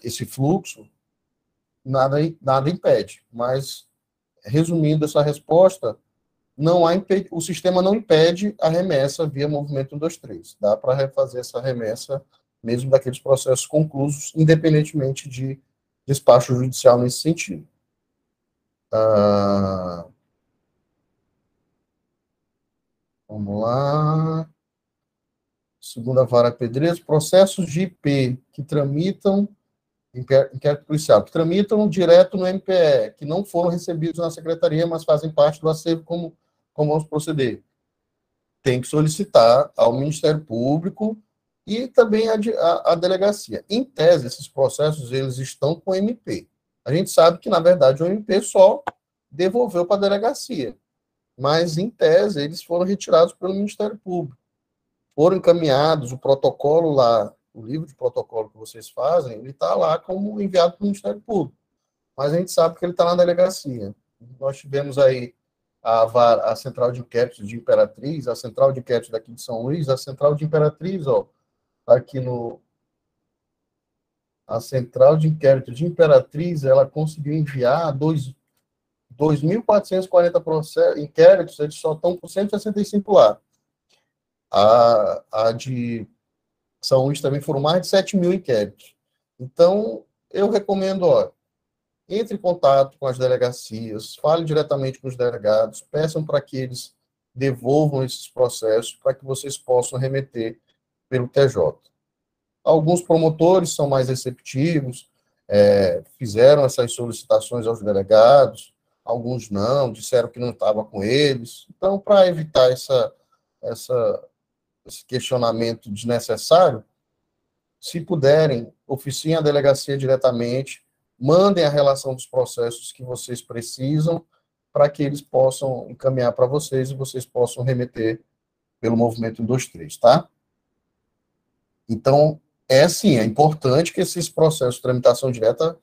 esse fluxo, nada impede. Mas, resumindo essa resposta, o sistema não impede a remessa via movimento 123. Dá para refazer essa remessa, mesmo daqueles processos conclusos, independentemente de despacho judicial nesse sentido. Vamos lá. Segunda vara Pedreiros, processos de IP que tramitam, inquérito policial, que tramitam direto no MPE, que não foram recebidos na secretaria, mas fazem parte do acervo, como vamos proceder. Tem que solicitar ao Ministério Público e também a delegacia. Em tese, esses processos eles estão com o MP. A gente sabe que, na verdade, o MP só devolveu para a delegacia. Mas, em tese, eles foram retirados pelo Ministério Público. Foram encaminhados, o protocolo lá, o livro de protocolo que vocês fazem, ele está lá como enviado para o Ministério Público. Mas a gente sabe que ele está na delegacia. Nós tivemos aí a Central de Inquéritos de Imperatriz, a Central de Inquéritos daqui de São Luís, a Central de Imperatriz, aqui a Central de Inquéritos de Imperatriz, ela conseguiu enviar 2.440 inquéritos, eles só estão com 165 lá. A de São Luís também foram mais de 7.000 inquéritos. Então, eu recomendo, entre em contato com as delegacias, fale diretamente com os delegados, peçam para que eles devolvam esses processos para que vocês possam remeter pelo TJ. Alguns promotores são mais receptivos, fizeram essas solicitações aos delegados, alguns não, disseram que não estava com eles. Então, para evitar esse questionamento desnecessário, se puderem, oficiem a delegacia diretamente, mandem a relação dos processos que vocês precisam, para que eles possam encaminhar para vocês e vocês possam remeter pelo movimento 123, tá? Então, sim, é importante que esses processos de tramitação direta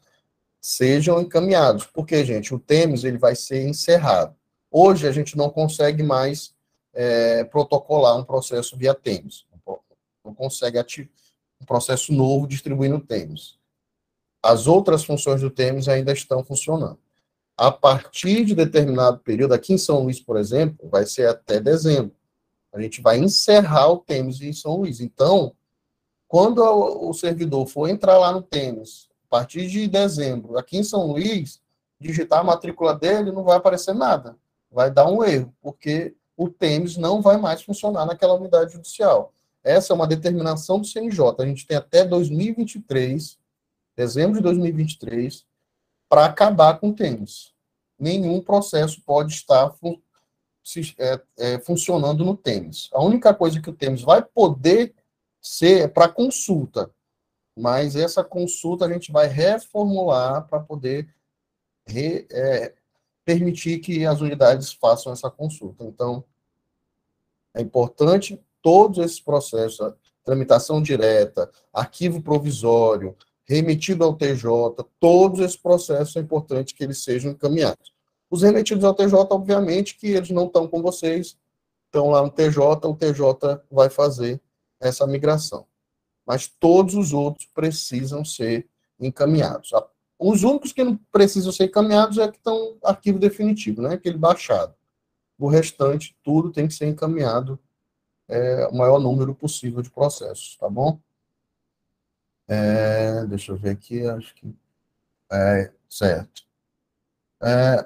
sejam encaminhados, porque, gente, o TEMES ele vai ser encerrado. Hoje, a gente não consegue mais protocolar um processo via TEMES, não consegue ativar um processo novo distribuindo TEMES. As outras funções do TEMES ainda estão funcionando. A partir de determinado período, aqui em São Luís, por exemplo, vai ser até dezembro. A gente vai encerrar o TEMES em São Luís. Então, quando o servidor for entrar lá no TEMES, a partir de dezembro, aqui em São Luís, digitar a matrícula dele, não vai aparecer nada. Vai dar um erro, porque o TEMES não vai mais funcionar naquela unidade judicial. Essa é uma determinação do CNJ. A gente tem até 2023, dezembro de 2023, para acabar com o TEMES. Nenhum processo pode estar funcionando no TEMES. A única coisa que o TEMES vai poder ser para consulta, mas essa consulta a gente vai reformular para poder permitir que as unidades façam essa consulta. Então, é importante todos esses processos, tramitação direta, arquivo provisório, remetido ao TJ, todos esses processos é importante que eles sejam encaminhados. Os remetidos ao TJ, obviamente, que eles não estão com vocês, estão lá no TJ, o TJ vai fazer essa migração. Mas todos os outros precisam ser encaminhados. Os únicos que não precisam ser encaminhados é que estão arquivo definitivo, né? Aquele baixado. O restante, tudo tem que ser encaminhado o maior número possível de processos, tá bom? Deixa eu ver aqui, acho que... certo.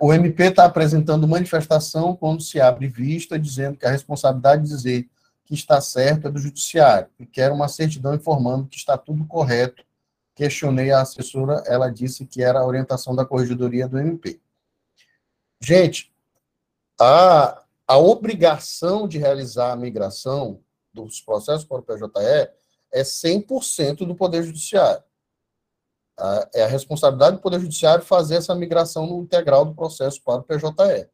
O MP está apresentando manifestação quando se abre vista, dizendo que a responsabilidade de dizer que está certo é do judiciário, e quer uma certidão informando que está tudo correto. Questionei a assessora, ela disse que era a orientação da corregedoria do MP. Gente, a obrigação de realizar a migração dos processos para o PJE é 100% do Poder Judiciário. É a responsabilidade do Poder Judiciário fazer essa migração no integral do processo para o PJE.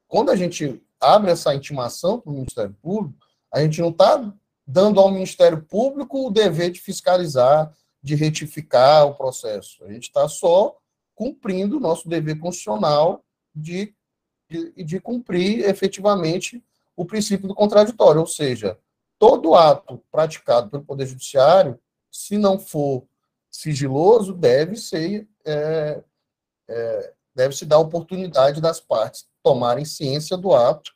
Quando a gente abre essa intimação para o Ministério Público, a gente não está dando ao Ministério Público o dever de fiscalizar, de retificar o processo. A gente está só cumprindo o nosso dever constitucional de cumprir efetivamente o princípio do contraditório, ou seja, todo ato praticado pelo Poder Judiciário, se não for sigiloso, deve-se dar oportunidade das partes tomarem ciência do ato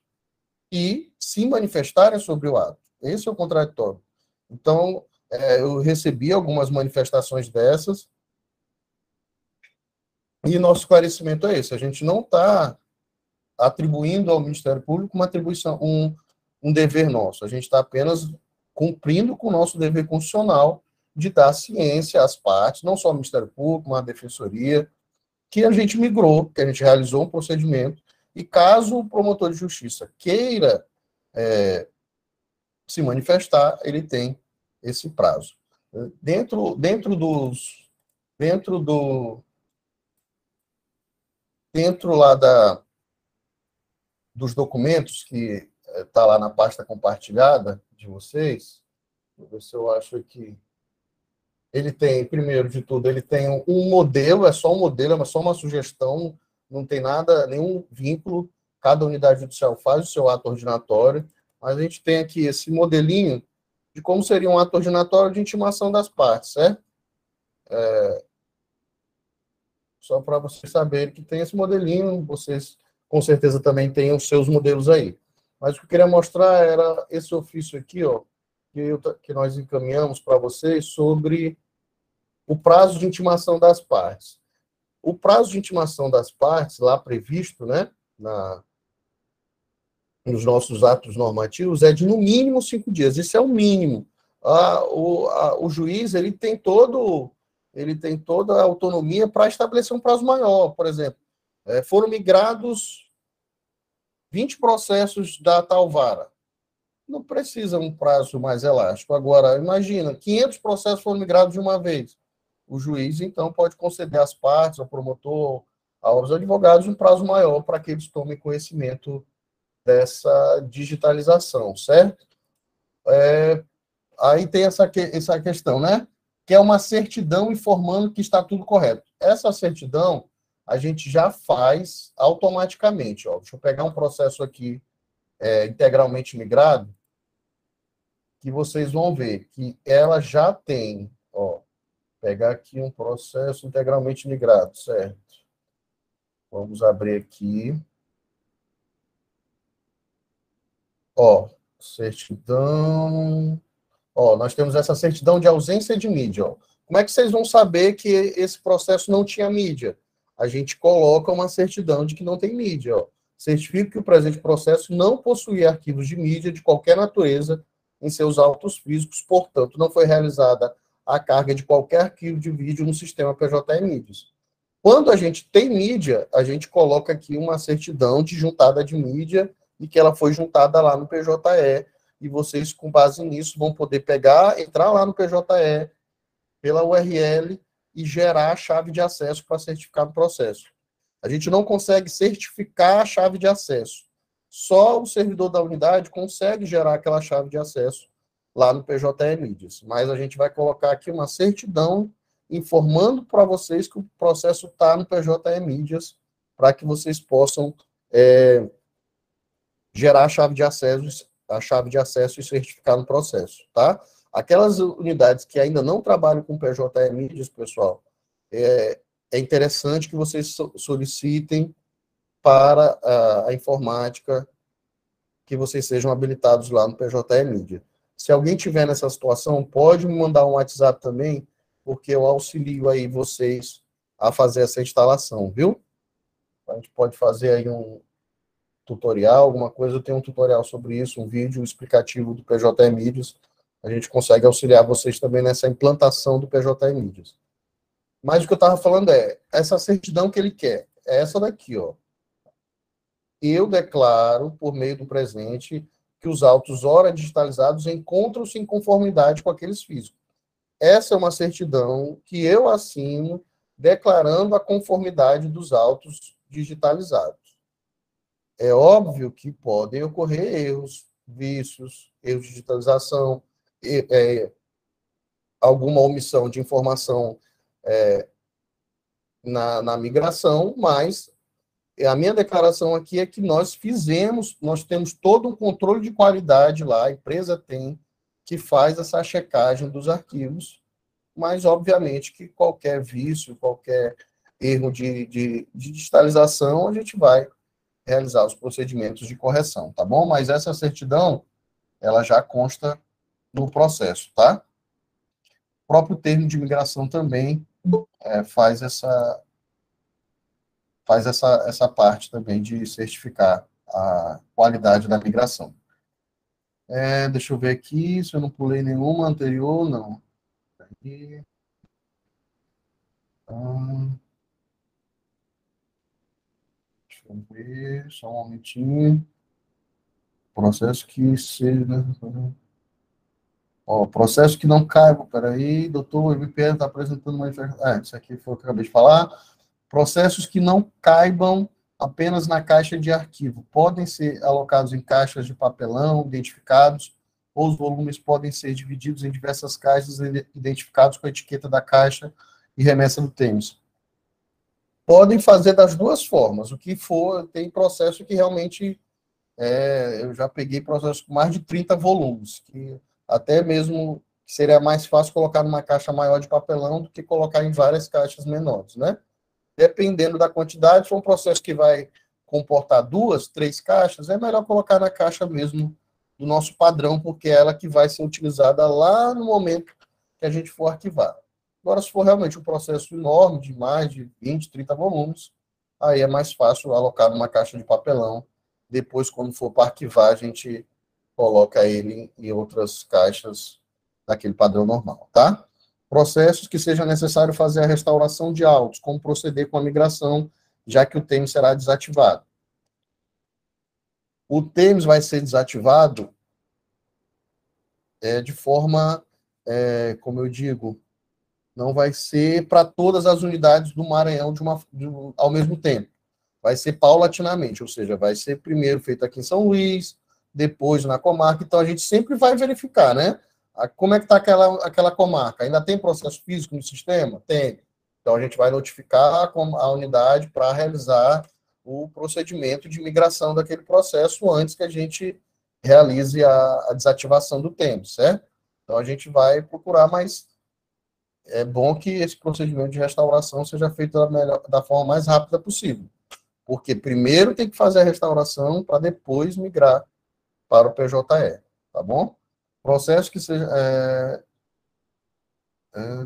e se manifestarem sobre o ato. Esse é o contraditório. Então, eu recebi algumas manifestações dessas e nosso esclarecimento é esse. A gente não está atribuindo ao Ministério Público uma atribuição, um dever nosso. A gente está apenas cumprindo com o nosso dever constitucional de dar ciência às partes, não só ao Ministério Público, mas à Defensoria, que a gente migrou, que a gente realizou um procedimento, e caso o promotor de justiça queira se manifestar, ele tem esse prazo. Dentro lá dos documentos que está lá na pasta compartilhada de vocês, vou ver se eu acho aqui. Ele tem, primeiro de tudo, ele tem um modelo, é só um modelo, é só uma sugestão, não tem nada, nenhum vínculo, cada unidade judicial faz o seu ato ordinatório, mas a gente tem aqui esse modelinho de como seria um ato ordinatório de intimação das partes, certo? Só para vocês saberem que tem esse modelinho, vocês com certeza também têm os seus modelos aí. Mas o que eu queria mostrar era esse ofício aqui, ó, que nós encaminhamos para vocês sobre o prazo de intimação das partes. O prazo de intimação das partes, lá previsto, né, nos nossos atos normativos é de, no mínimo, 5 dias. Isso é o mínimo. O juiz ele tem toda a autonomia para estabelecer um prazo maior. Por exemplo, foram migrados 20 processos da tal vara. Não precisa um prazo mais elástico. Agora, imagina, 500 processos foram migrados de uma vez. O juiz, então, pode conceder às partes, ao promotor, aos advogados, um prazo maior para que eles tomem conhecimento dessa digitalização, certo? Aí tem essa questão, né? Que é uma certidão informando que está tudo correto. Essa certidão a gente já faz automaticamente. Ó. Deixa eu pegar um processo aqui integralmente migrado, que vocês vão ver que ela já tem, ó, pegar aqui um processo integralmente migrado, certo? Vamos abrir aqui. Ó, certidão. Ó, nós temos essa certidão de ausência de mídia. Ó. Como é que vocês vão saber que esse processo não tinha mídia? A gente coloca uma certidão de que não tem mídia. Ó. Certifica que o presente processo não possui arquivos de mídia de qualquer natureza em seus autos físicos, portanto, não foi realizada a carga de qualquer arquivo de vídeo no sistema PJE Mídias. Quando a gente tem mídia, a gente coloca aqui uma certidão de juntada de mídia e que ela foi juntada lá no PJE, e vocês, com base nisso, vão poder pegar, entrar lá no PJE, pela URL, e gerar a chave de acesso para certificar o processo. A gente não consegue certificar a chave de acesso. Só o servidor da unidade consegue gerar aquela chave de acesso lá no PJE Mídias. Mas a gente vai colocar aqui uma certidão informando para vocês que o processo está no PJE Mídias, para que vocês possam gerar a chave de acesso e certificar no processo, tá? Aquelas unidades que ainda não trabalham com PJE Mídias, pessoal, é interessante que vocês solicitem para a informática que vocês sejam habilitados lá no PJE Mídia. Se alguém tiver nessa situação, pode me mandar um WhatsApp também, porque eu auxilio aí vocês a fazer essa instalação, viu? A gente pode fazer aí um tutorial, alguma coisa, eu tenho um tutorial sobre isso, um vídeo explicativo do PJE Mídias, a gente consegue auxiliar vocês também nessa implantação do PJE Mídias. Mas o que eu estava falando essa certidão que ele quer, é essa daqui, ó. Eu declaro, por meio do presente, que os autos ora digitalizados encontram-se em conformidade com aqueles físicos. Essa é uma certidão que eu assino declarando a conformidade dos autos digitalizados. É óbvio que podem ocorrer erros, vícios, erros de digitalização, alguma omissão de informação na migração, mas a minha declaração aqui é que nós temos todo um controle de qualidade lá, a empresa tem, que faz essa checagem dos arquivos, mas, obviamente, que qualquer vício, qualquer erro de digitalização, a gente vai realizar os procedimentos de correção, tá bom? Mas essa certidão, ela já consta no processo, tá? O próprio termo de migração também faz essa parte também de certificar a qualidade da migração. Deixa eu ver aqui, se eu não pulei nenhuma anterior, não. Aqui. Deixa eu ver, só um momentinho. Processo que seja... Ó, processo que não caiba, peraí, doutor, o MPL está apresentando uma... isso aqui foi o que eu acabei de falar. Processos que não caibam apenas na caixa de arquivo. Podem ser alocados em caixas de papelão, identificados, ou os volumes podem ser divididos em diversas caixas, identificados com a etiqueta da caixa e remessa do TEMS. Podem fazer das duas formas. O que for, tem processo que realmente... eu já peguei processos com mais de 30 volumes, que até mesmo seria mais fácil colocar numa caixa maior de papelão do que colocar em várias caixas menores, né? Dependendo da quantidade, se for um processo que vai comportar 2, 3 caixas, é melhor colocar na caixa mesmo do nosso padrão, porque é ela que vai ser utilizada lá no momento que a gente for arquivar. Agora, se for realmente um processo enorme, de mais de 20, 30 volumes, aí é mais fácil alocar numa caixa de papelão depois, quando for para arquivar, a gente coloca ele em outras caixas daquele padrão normal, tá? Processos que seja necessário fazer a restauração de autos, como proceder com a migração, já que o TEMS será desativado. O TEMS vai ser desativado de forma, como eu digo, não vai ser para todas as unidades do Maranhão ao mesmo tempo. Vai ser paulatinamente, ou seja, vai ser primeiro feito aqui em São Luís, depois na comarca. Então, a gente sempre vai verificar, né? Como é que está aquela comarca? Ainda tem processo físico no sistema? Tem. Então, a gente vai notificar a unidade para realizar o procedimento de migração daquele processo antes que a gente realize a desativação do tempo, certo? Então, a gente vai procurar, mas é bom que esse procedimento de restauração seja feito da forma mais rápida possível. Porque primeiro tem que fazer a restauração para depois migrar para o PJE, tá bom? Processo que seja...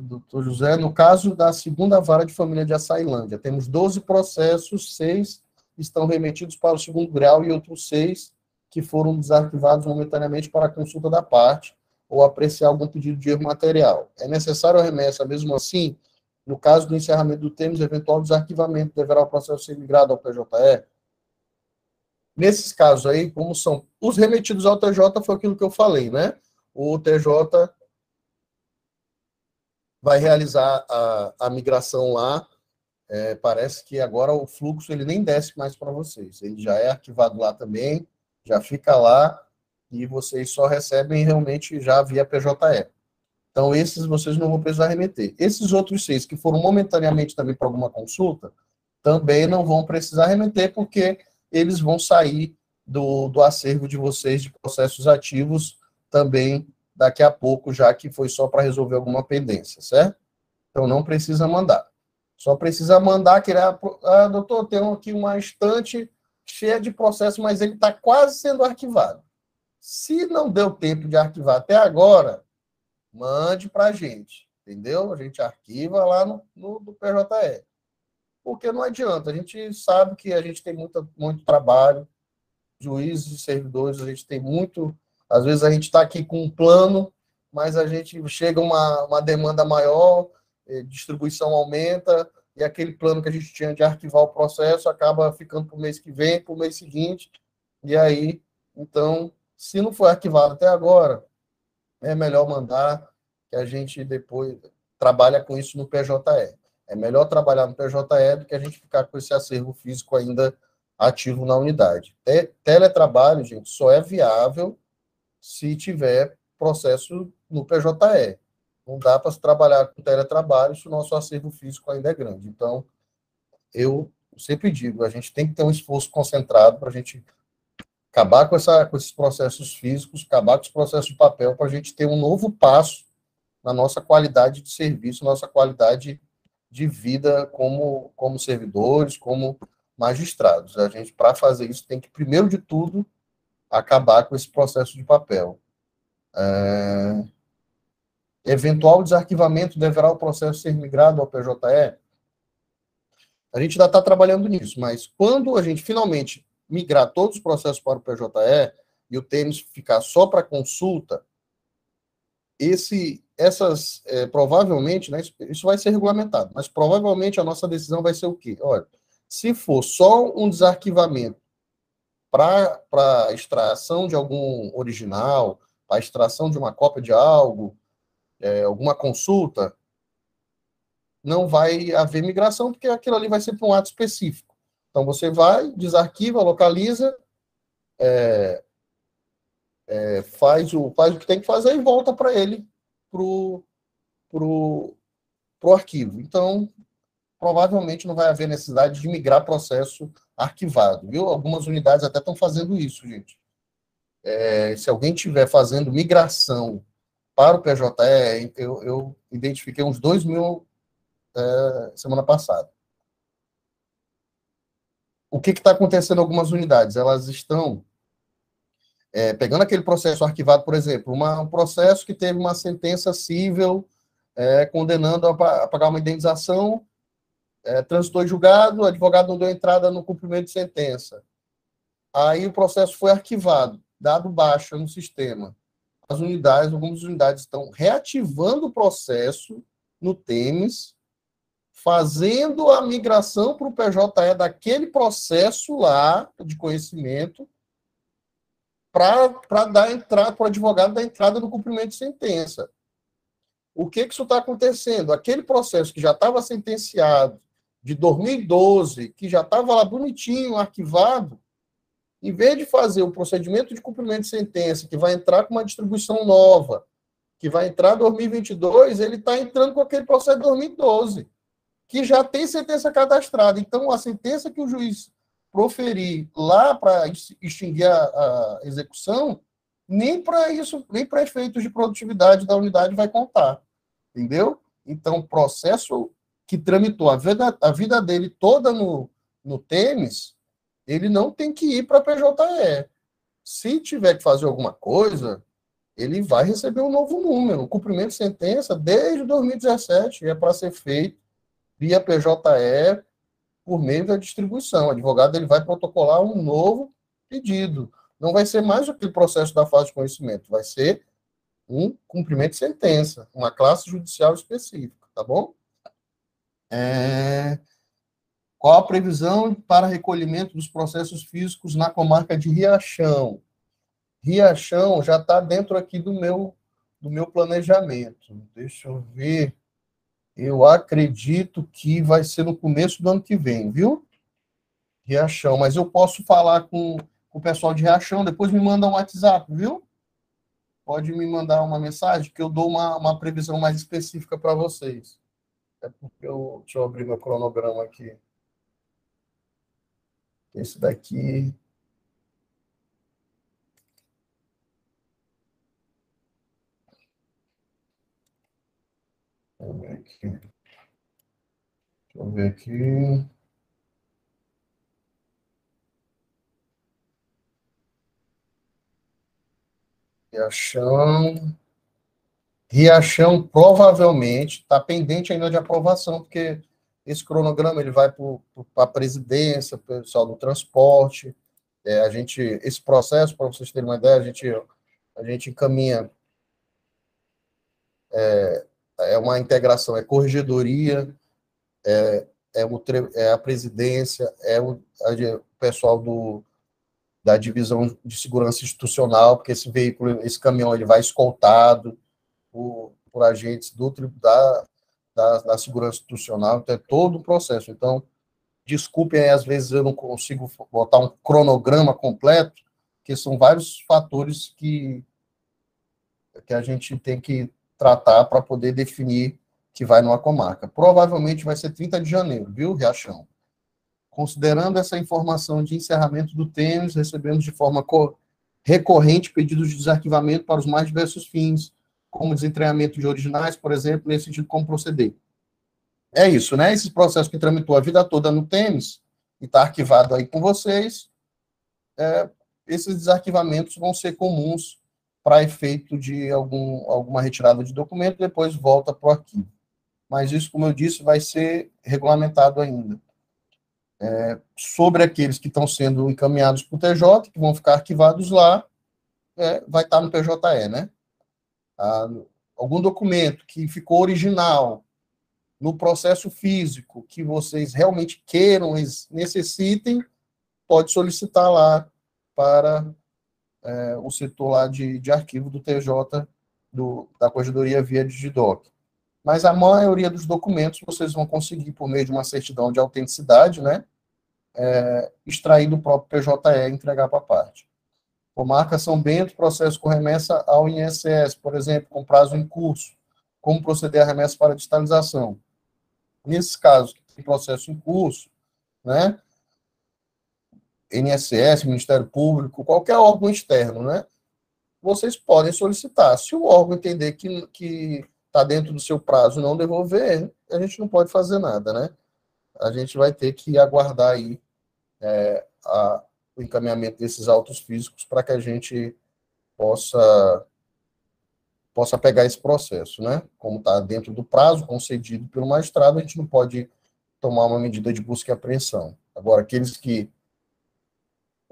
doutor José, no caso da segunda vara de família de Açailândia, temos 12 processos, 6 estão remetidos para o segundo grau e outros 6 que foram desarquivados momentaneamente para consulta da parte ou apreciar algum pedido de erro material. É necessário a remessa, mesmo assim, no caso do encerramento do termo, eventual desarquivamento deverá o processo ser migrado ao PJE? Nesses casos aí, como são os remetidos ao TJ, foi aquilo que eu falei, né? O TJ vai realizar a migração lá. Parece que agora o fluxo ele nem desce mais para vocês. Ele já é arquivado lá também, já fica lá, e vocês só recebem realmente já via PJE. Então, esses vocês não vão precisar remeter. Esses outros 6 que foram momentaneamente também para alguma consulta, também não vão precisar remeter, porque eles vão sair do acervo de vocês de processos ativos também daqui a pouco, já que foi só para resolver alguma pendência, certo? Então, não precisa mandar. Só precisa mandar que, doutor, tem aqui uma estante cheia de processos, mas ele está quase sendo arquivado. Se não deu tempo de arquivar até agora, mande para a gente, entendeu? A gente arquiva lá no PJE. Porque não adianta, a gente sabe que a gente tem muito trabalho, juízes e servidores, a gente tem muito... Às vezes a gente está aqui com um plano, mas a gente chega uma demanda maior, distribuição aumenta, e aquele plano que a gente tinha de arquivar o processo acaba ficando para o mês que vem, para o mês seguinte, e aí, então, se não foi arquivado até agora, é melhor mandar, que a gente depois trabalha com isso no PJE. É melhor trabalhar no PJE do que a gente ficar com esse acervo físico ainda ativo na unidade. Teletrabalho, gente, só é viável se tiver processo no PJE. Não dá para se trabalhar com teletrabalho se o nosso acervo físico ainda é grande. Então, eu sempre digo, a gente tem que ter um esforço concentrado para a gente acabar com esses processos físicos, acabar com os processos de papel, para a gente ter um novo passo na nossa qualidade de serviço, nossa qualidade de vida como servidores, como magistrados. A gente, para fazer isso, tem que, primeiro de tudo, acabar com esse processo de papel. Eventual desarquivamento deverá o processo ser migrado ao PJE? A gente ainda está trabalhando nisso, mas quando a gente finalmente migrar todos os processos para o PJE e o TEMS ficar só para consulta, provavelmente, né, isso vai ser regulamentado, mas provavelmente a nossa decisão vai ser o quê? Olha, se for só um desarquivamento para extração de algum original, para extração de uma cópia de algo, alguma consulta, não vai haver migração, porque aquilo ali vai ser para um ato específico. Então, você vai, desarquiva, localiza, faz o que tem que fazer e volta para ele, pro arquivo. Então, provavelmente não vai haver necessidade de migrar processo arquivado, viu? Algumas unidades até estão fazendo isso, gente. Se alguém estiver fazendo migração para o PJE, eu identifiquei uns 2.000 semana passada. O que está acontecendo em algumas unidades? Elas estão pegando aquele processo arquivado, por exemplo, um processo que teve uma sentença cível condenando a pagar uma indenização, transitou em julgado, o advogado não deu entrada no cumprimento de sentença. Aí o processo foi arquivado, dado baixa no sistema. Algumas unidades estão reativando o processo no Temes, fazendo a migração para o PJE daquele processo lá de conhecimento para dar entrada, para o advogado dar entrada no cumprimento de sentença. O que isso está acontecendo? Aquele processo que já estava sentenciado de 2012, que já estava lá bonitinho, arquivado, em vez de fazer o procedimento de cumprimento de sentença, que vai entrar com uma distribuição nova, que vai entrar em 2022, ele está entrando com aquele processo de 2012, que já tem sentença cadastrada. Então, a sentença que o juiz proferir lá para extinguir a execução, nem para isso, nem para efeitos de produtividade da unidade vai contar. Entendeu? Então, o processo que tramitou a vida dele toda no Temes, ele não tem que ir para a PJE. Se tiver que fazer alguma coisa, ele vai receber um novo número. O cumprimento de sentença, desde 2017, é para ser feito via PJE por meio da distribuição. O advogado ele vai protocolar um novo pedido. Não vai ser mais aquele processo da fase de conhecimento, vai ser um cumprimento de sentença, uma classe judicial específica, tá bom? Qual a previsão para recolhimento dos processos físicos na comarca de Riachão? Riachão já está dentro aqui do meu planejamento. Deixa eu ver. Eu acredito que vai ser no começo do ano que vem, viu? Riachão, mas eu posso falar com o pessoal de Riachão, depois me manda um WhatsApp, viu? Pode me mandar uma mensagem que eu dou uma previsão mais específica para vocês. É porque deixa eu abrir meu cronograma aqui. Esse daqui. Deixa eu ver aqui. Deixa eu ver aqui. Riachão. Riachão provavelmente está pendente ainda de aprovação, porque esse cronograma ele vai para a presidência, para o pessoal do transporte. Esse processo, para vocês terem uma ideia, a gente encaminha, é uma integração, é corregedoria, é a presidência, o pessoal da divisão de segurança institucional, porque esse caminhão ele vai escoltado por agentes da segurança institucional, então é todo o processo. Então, desculpem, às vezes eu não consigo botar um cronograma completo, porque são vários fatores que a gente tem que tratar para poder definir que vai numa comarca. Provavelmente vai ser 30 de janeiro, viu, Riachão? Considerando essa informação de encerramento do Temes, recebemos de forma recorrente pedidos de desarquivamento para os mais diversos fins, como desentranhamento de originais, por exemplo, nesse sentido, como proceder. É isso, né? Esse processo que tramitou a vida toda no Temes, e está arquivado aí com vocês, esses desarquivamentos vão ser comuns para efeito de alguma retirada de documento, depois volta para o arquivo. Mas isso, como eu disse, vai ser regulamentado ainda. Sobre aqueles que estão sendo encaminhados para o TJ, que vão ficar arquivados lá, vai estar no PJE, né? Algum documento que ficou original no processo físico, que vocês realmente queiram, necessitem, pode solicitar lá para o setor lá de arquivo do TJ, da Corregedoria via Digidoc. Mas a maioria dos documentos vocês vão conseguir, por meio de uma certidão de autenticidade, né? Extrair do próprio PJE e entregar para a parte. Comarca São Bento, processo com remessa ao INSS, por exemplo, com prazo em curso. Como proceder a remessa para digitalização? Nesses casos, que tem processo em curso, né? INSS, Ministério Público, qualquer órgão externo, né? Vocês podem solicitar. Se o órgão entender que está dentro do seu prazo e não devolver, a gente não pode fazer nada, né? A gente vai ter que aguardar aí o encaminhamento desses autos físicos para que a gente possa pegar esse processo, né? Como está dentro do prazo concedido pelo magistrado, a gente não pode tomar uma medida de busca e apreensão. Agora, aqueles que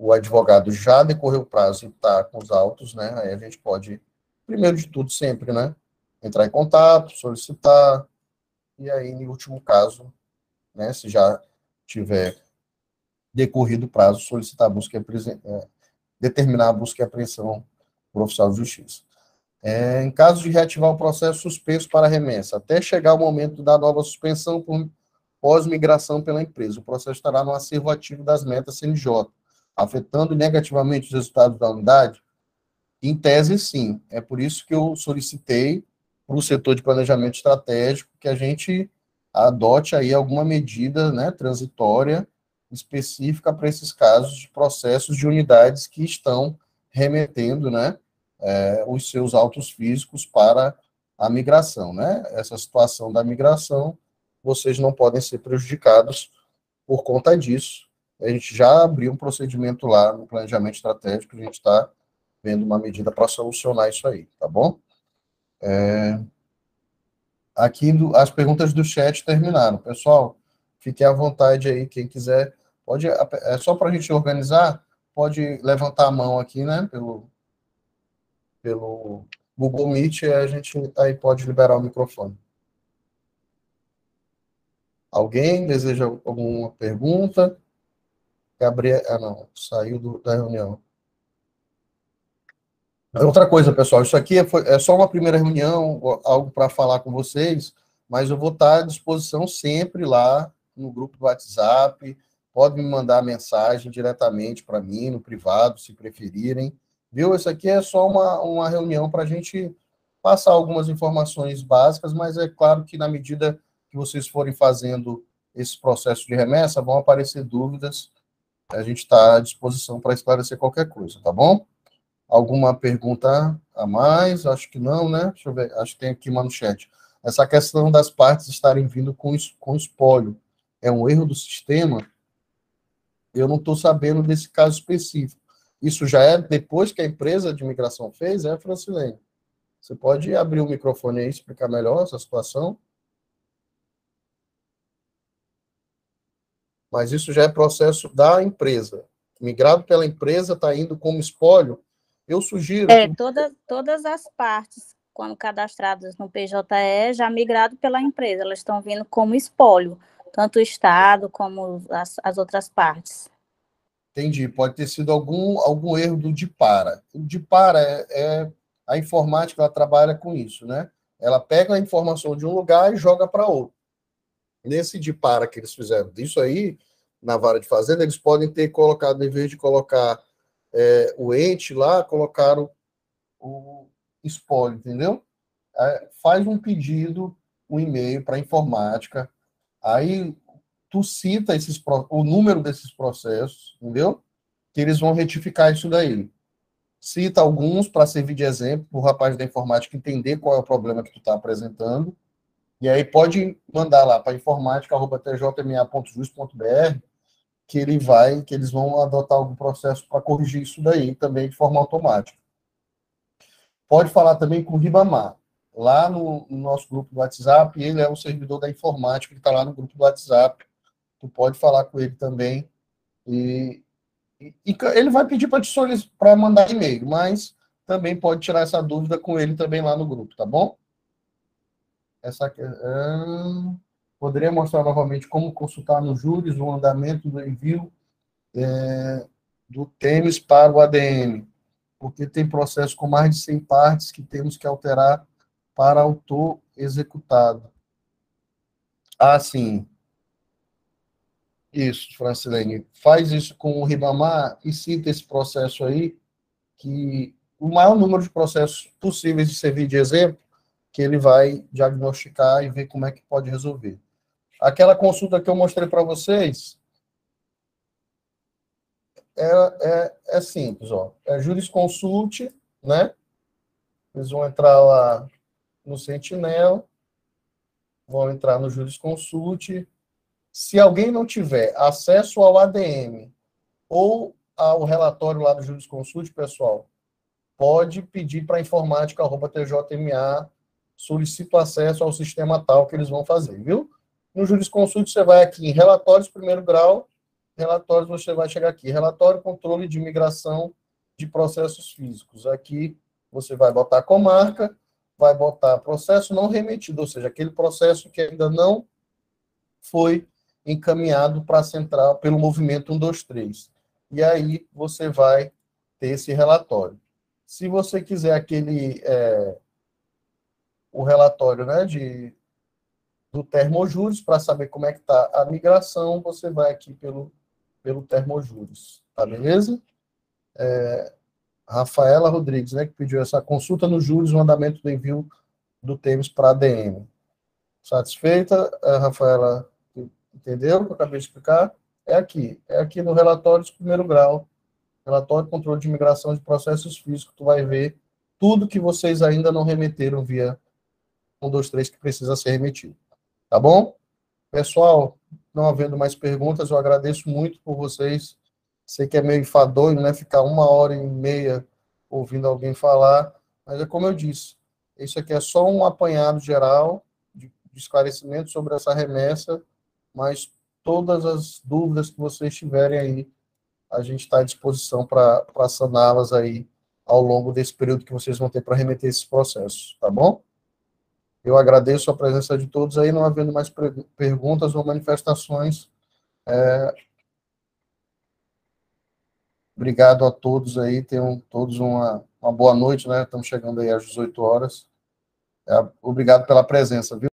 o advogado já decorreu o prazo e está com os autos, né? Aí a gente pode, primeiro de tudo, sempre, né? Entrar em contato, solicitar, e aí, em último caso, né? Se já tiver decorrido o prazo, solicitar a busca e determinar a busca e apreensão por oficial de justiça. Em caso de reativar o processo suspenso para remessa, até chegar o momento da nova suspensão por pós-migração pela empresa, o processo estará no acervo ativo das metas CNJ, afetando negativamente os resultados da unidade? Em tese, sim. É por isso que eu solicitei para o setor de planejamento estratégico que a gente adote aí alguma medida, né, transitória específica para esses casos de processos de unidades que estão remetendo, né, os seus autos físicos para a migração, né? Essa situação da migração, vocês não podem ser prejudicados por conta disso. A gente já abriu um procedimento lá no planejamento estratégico, a gente está vendo uma medida para solucionar isso aí, tá bom? Aqui as perguntas do chat terminaram. Pessoal, fiquem à vontade aí, quem quiser, pode, é só para a gente organizar, pode levantar a mão aqui, né, pelo Google Meet, e a gente aí pode liberar o microfone. Alguém deseja alguma pergunta? Gabriel, não, saiu da reunião. Outra coisa, pessoal, isso aqui é só uma primeira reunião, algo para falar com vocês, mas eu vou estar à disposição sempre lá no grupo do WhatsApp. Pode me mandar mensagem diretamente para mim, no privado, se preferirem. Viu? Isso aqui é só uma reunião para a gente passar algumas informações básicas, mas é claro que na medida que vocês forem fazendo esse processo de remessa, vão aparecer dúvidas. A gente está à disposição para esclarecer qualquer coisa, tá bom? Alguma pergunta a mais? Acho que não, né? Deixa eu ver. Acho que tem aqui uma no chat. Essa questão das partes estarem vindo com espólio é um erro do sistema? Eu não estou sabendo desse caso específico. Isso já é depois que a empresa de migração fez, Francilene? Você pode abrir o microfone aí e explicar melhor essa situação? Mas isso já é processo da empresa. Migrado pela empresa, está indo como espólio. Eu sugiro que... Todas as partes, quando cadastradas no PJE, já migrado pela empresa, elas estão vindo como espólio, tanto o Estado como as outras partes. Entendi, pode ter sido algum erro do DIPARA. O DIPARA a informática, ela trabalha com isso, né? Ela pega a informação de um lugar e joga para outro. Nesse DIPARA que eles fizeram disso aí, na vara de fazenda, eles podem ter colocado, em vez de colocar o ente lá, colocaram o espólio, entendeu? Faz um pedido, um e-mail para a informática, aí tu cita o número desses processos, entendeu? Que eles vão retificar isso daí. Cita alguns para servir de exemplo, para o rapaz da informática entender qual é o problema que tu está apresentando, e aí pode mandar lá para informática@tjma.jus.br que eles vão adotar algum processo para corrigir isso daí também de forma automática. Pode falar também com o Ribamar. Lá no nosso grupo do WhatsApp, ele é o servidor da informática que está lá no grupo do WhatsApp. Tu pode falar com ele também. E ele vai pedir para mandar e-mail, mas também pode tirar essa dúvida com ele também lá no grupo, tá bom? Poderia mostrar novamente como consultar no Júris o andamento do envio do TEMES para o ADM, porque tem processo com mais de 100 partes que temos que alterar para autor executado. Ah, sim. Isso, Francilene. Faz isso com o Ribamar e cita esse processo aí, que o maior número de processos possíveis de servir de exemplo, que ele vai diagnosticar e ver como é que pode resolver. Aquela consulta que eu mostrei para vocês é simples, ó. É jurisconsulte, né? Eles vão entrar lá no Sentinel, vão entrar no jurisconsulte. Se alguém não tiver acesso ao ADM ou ao relatório lá do jurisconsulte, pessoal, pode pedir para a informática@tjma, solicita acesso ao sistema tal que eles vão fazer, viu? No jurisconsulte, você vai aqui em relatórios primeiro grau, relatórios, você vai chegar aqui, relatório controle de migração de processos físicos. Aqui você vai botar a comarca, vai botar processo não remetido, ou seja, aquele processo que ainda não foi encaminhado para a central pelo movimento 123. E aí você vai ter esse relatório. Se você quiser o relatório, né, do Termojuros, para saber como é que está a migração, você vai aqui pelo Termojuros. Tá beleza? Rafaela Rodrigues, né, que pediu essa consulta no juros, o andamento do envio do Temes para a ADM. Satisfeita, Rafaela? Entendeu o que eu acabei de explicar? É aqui no relatório de primeiro grau, relatório de controle de migração de processos físicos, tu vai ver tudo que vocês ainda não remeteram via 123 que precisa ser remetido. Tá bom? Pessoal, não havendo mais perguntas, eu agradeço muito por vocês. Sei que é meio enfadonho, né? Ficar 1h30 ouvindo alguém falar, mas é como eu disse, isso aqui é só um apanhado geral de esclarecimento sobre essa remessa, mas todas as dúvidas que vocês tiverem aí, a gente está à disposição para saná-las aí ao longo desse período que vocês vão ter para remeter esses processos, tá bom? Eu agradeço a presença de todos aí, não havendo mais perguntas ou manifestações. Obrigado a todos aí, tenham todos uma boa noite, né? Estamos chegando aí às 18 horas. Obrigado pela presença, viu?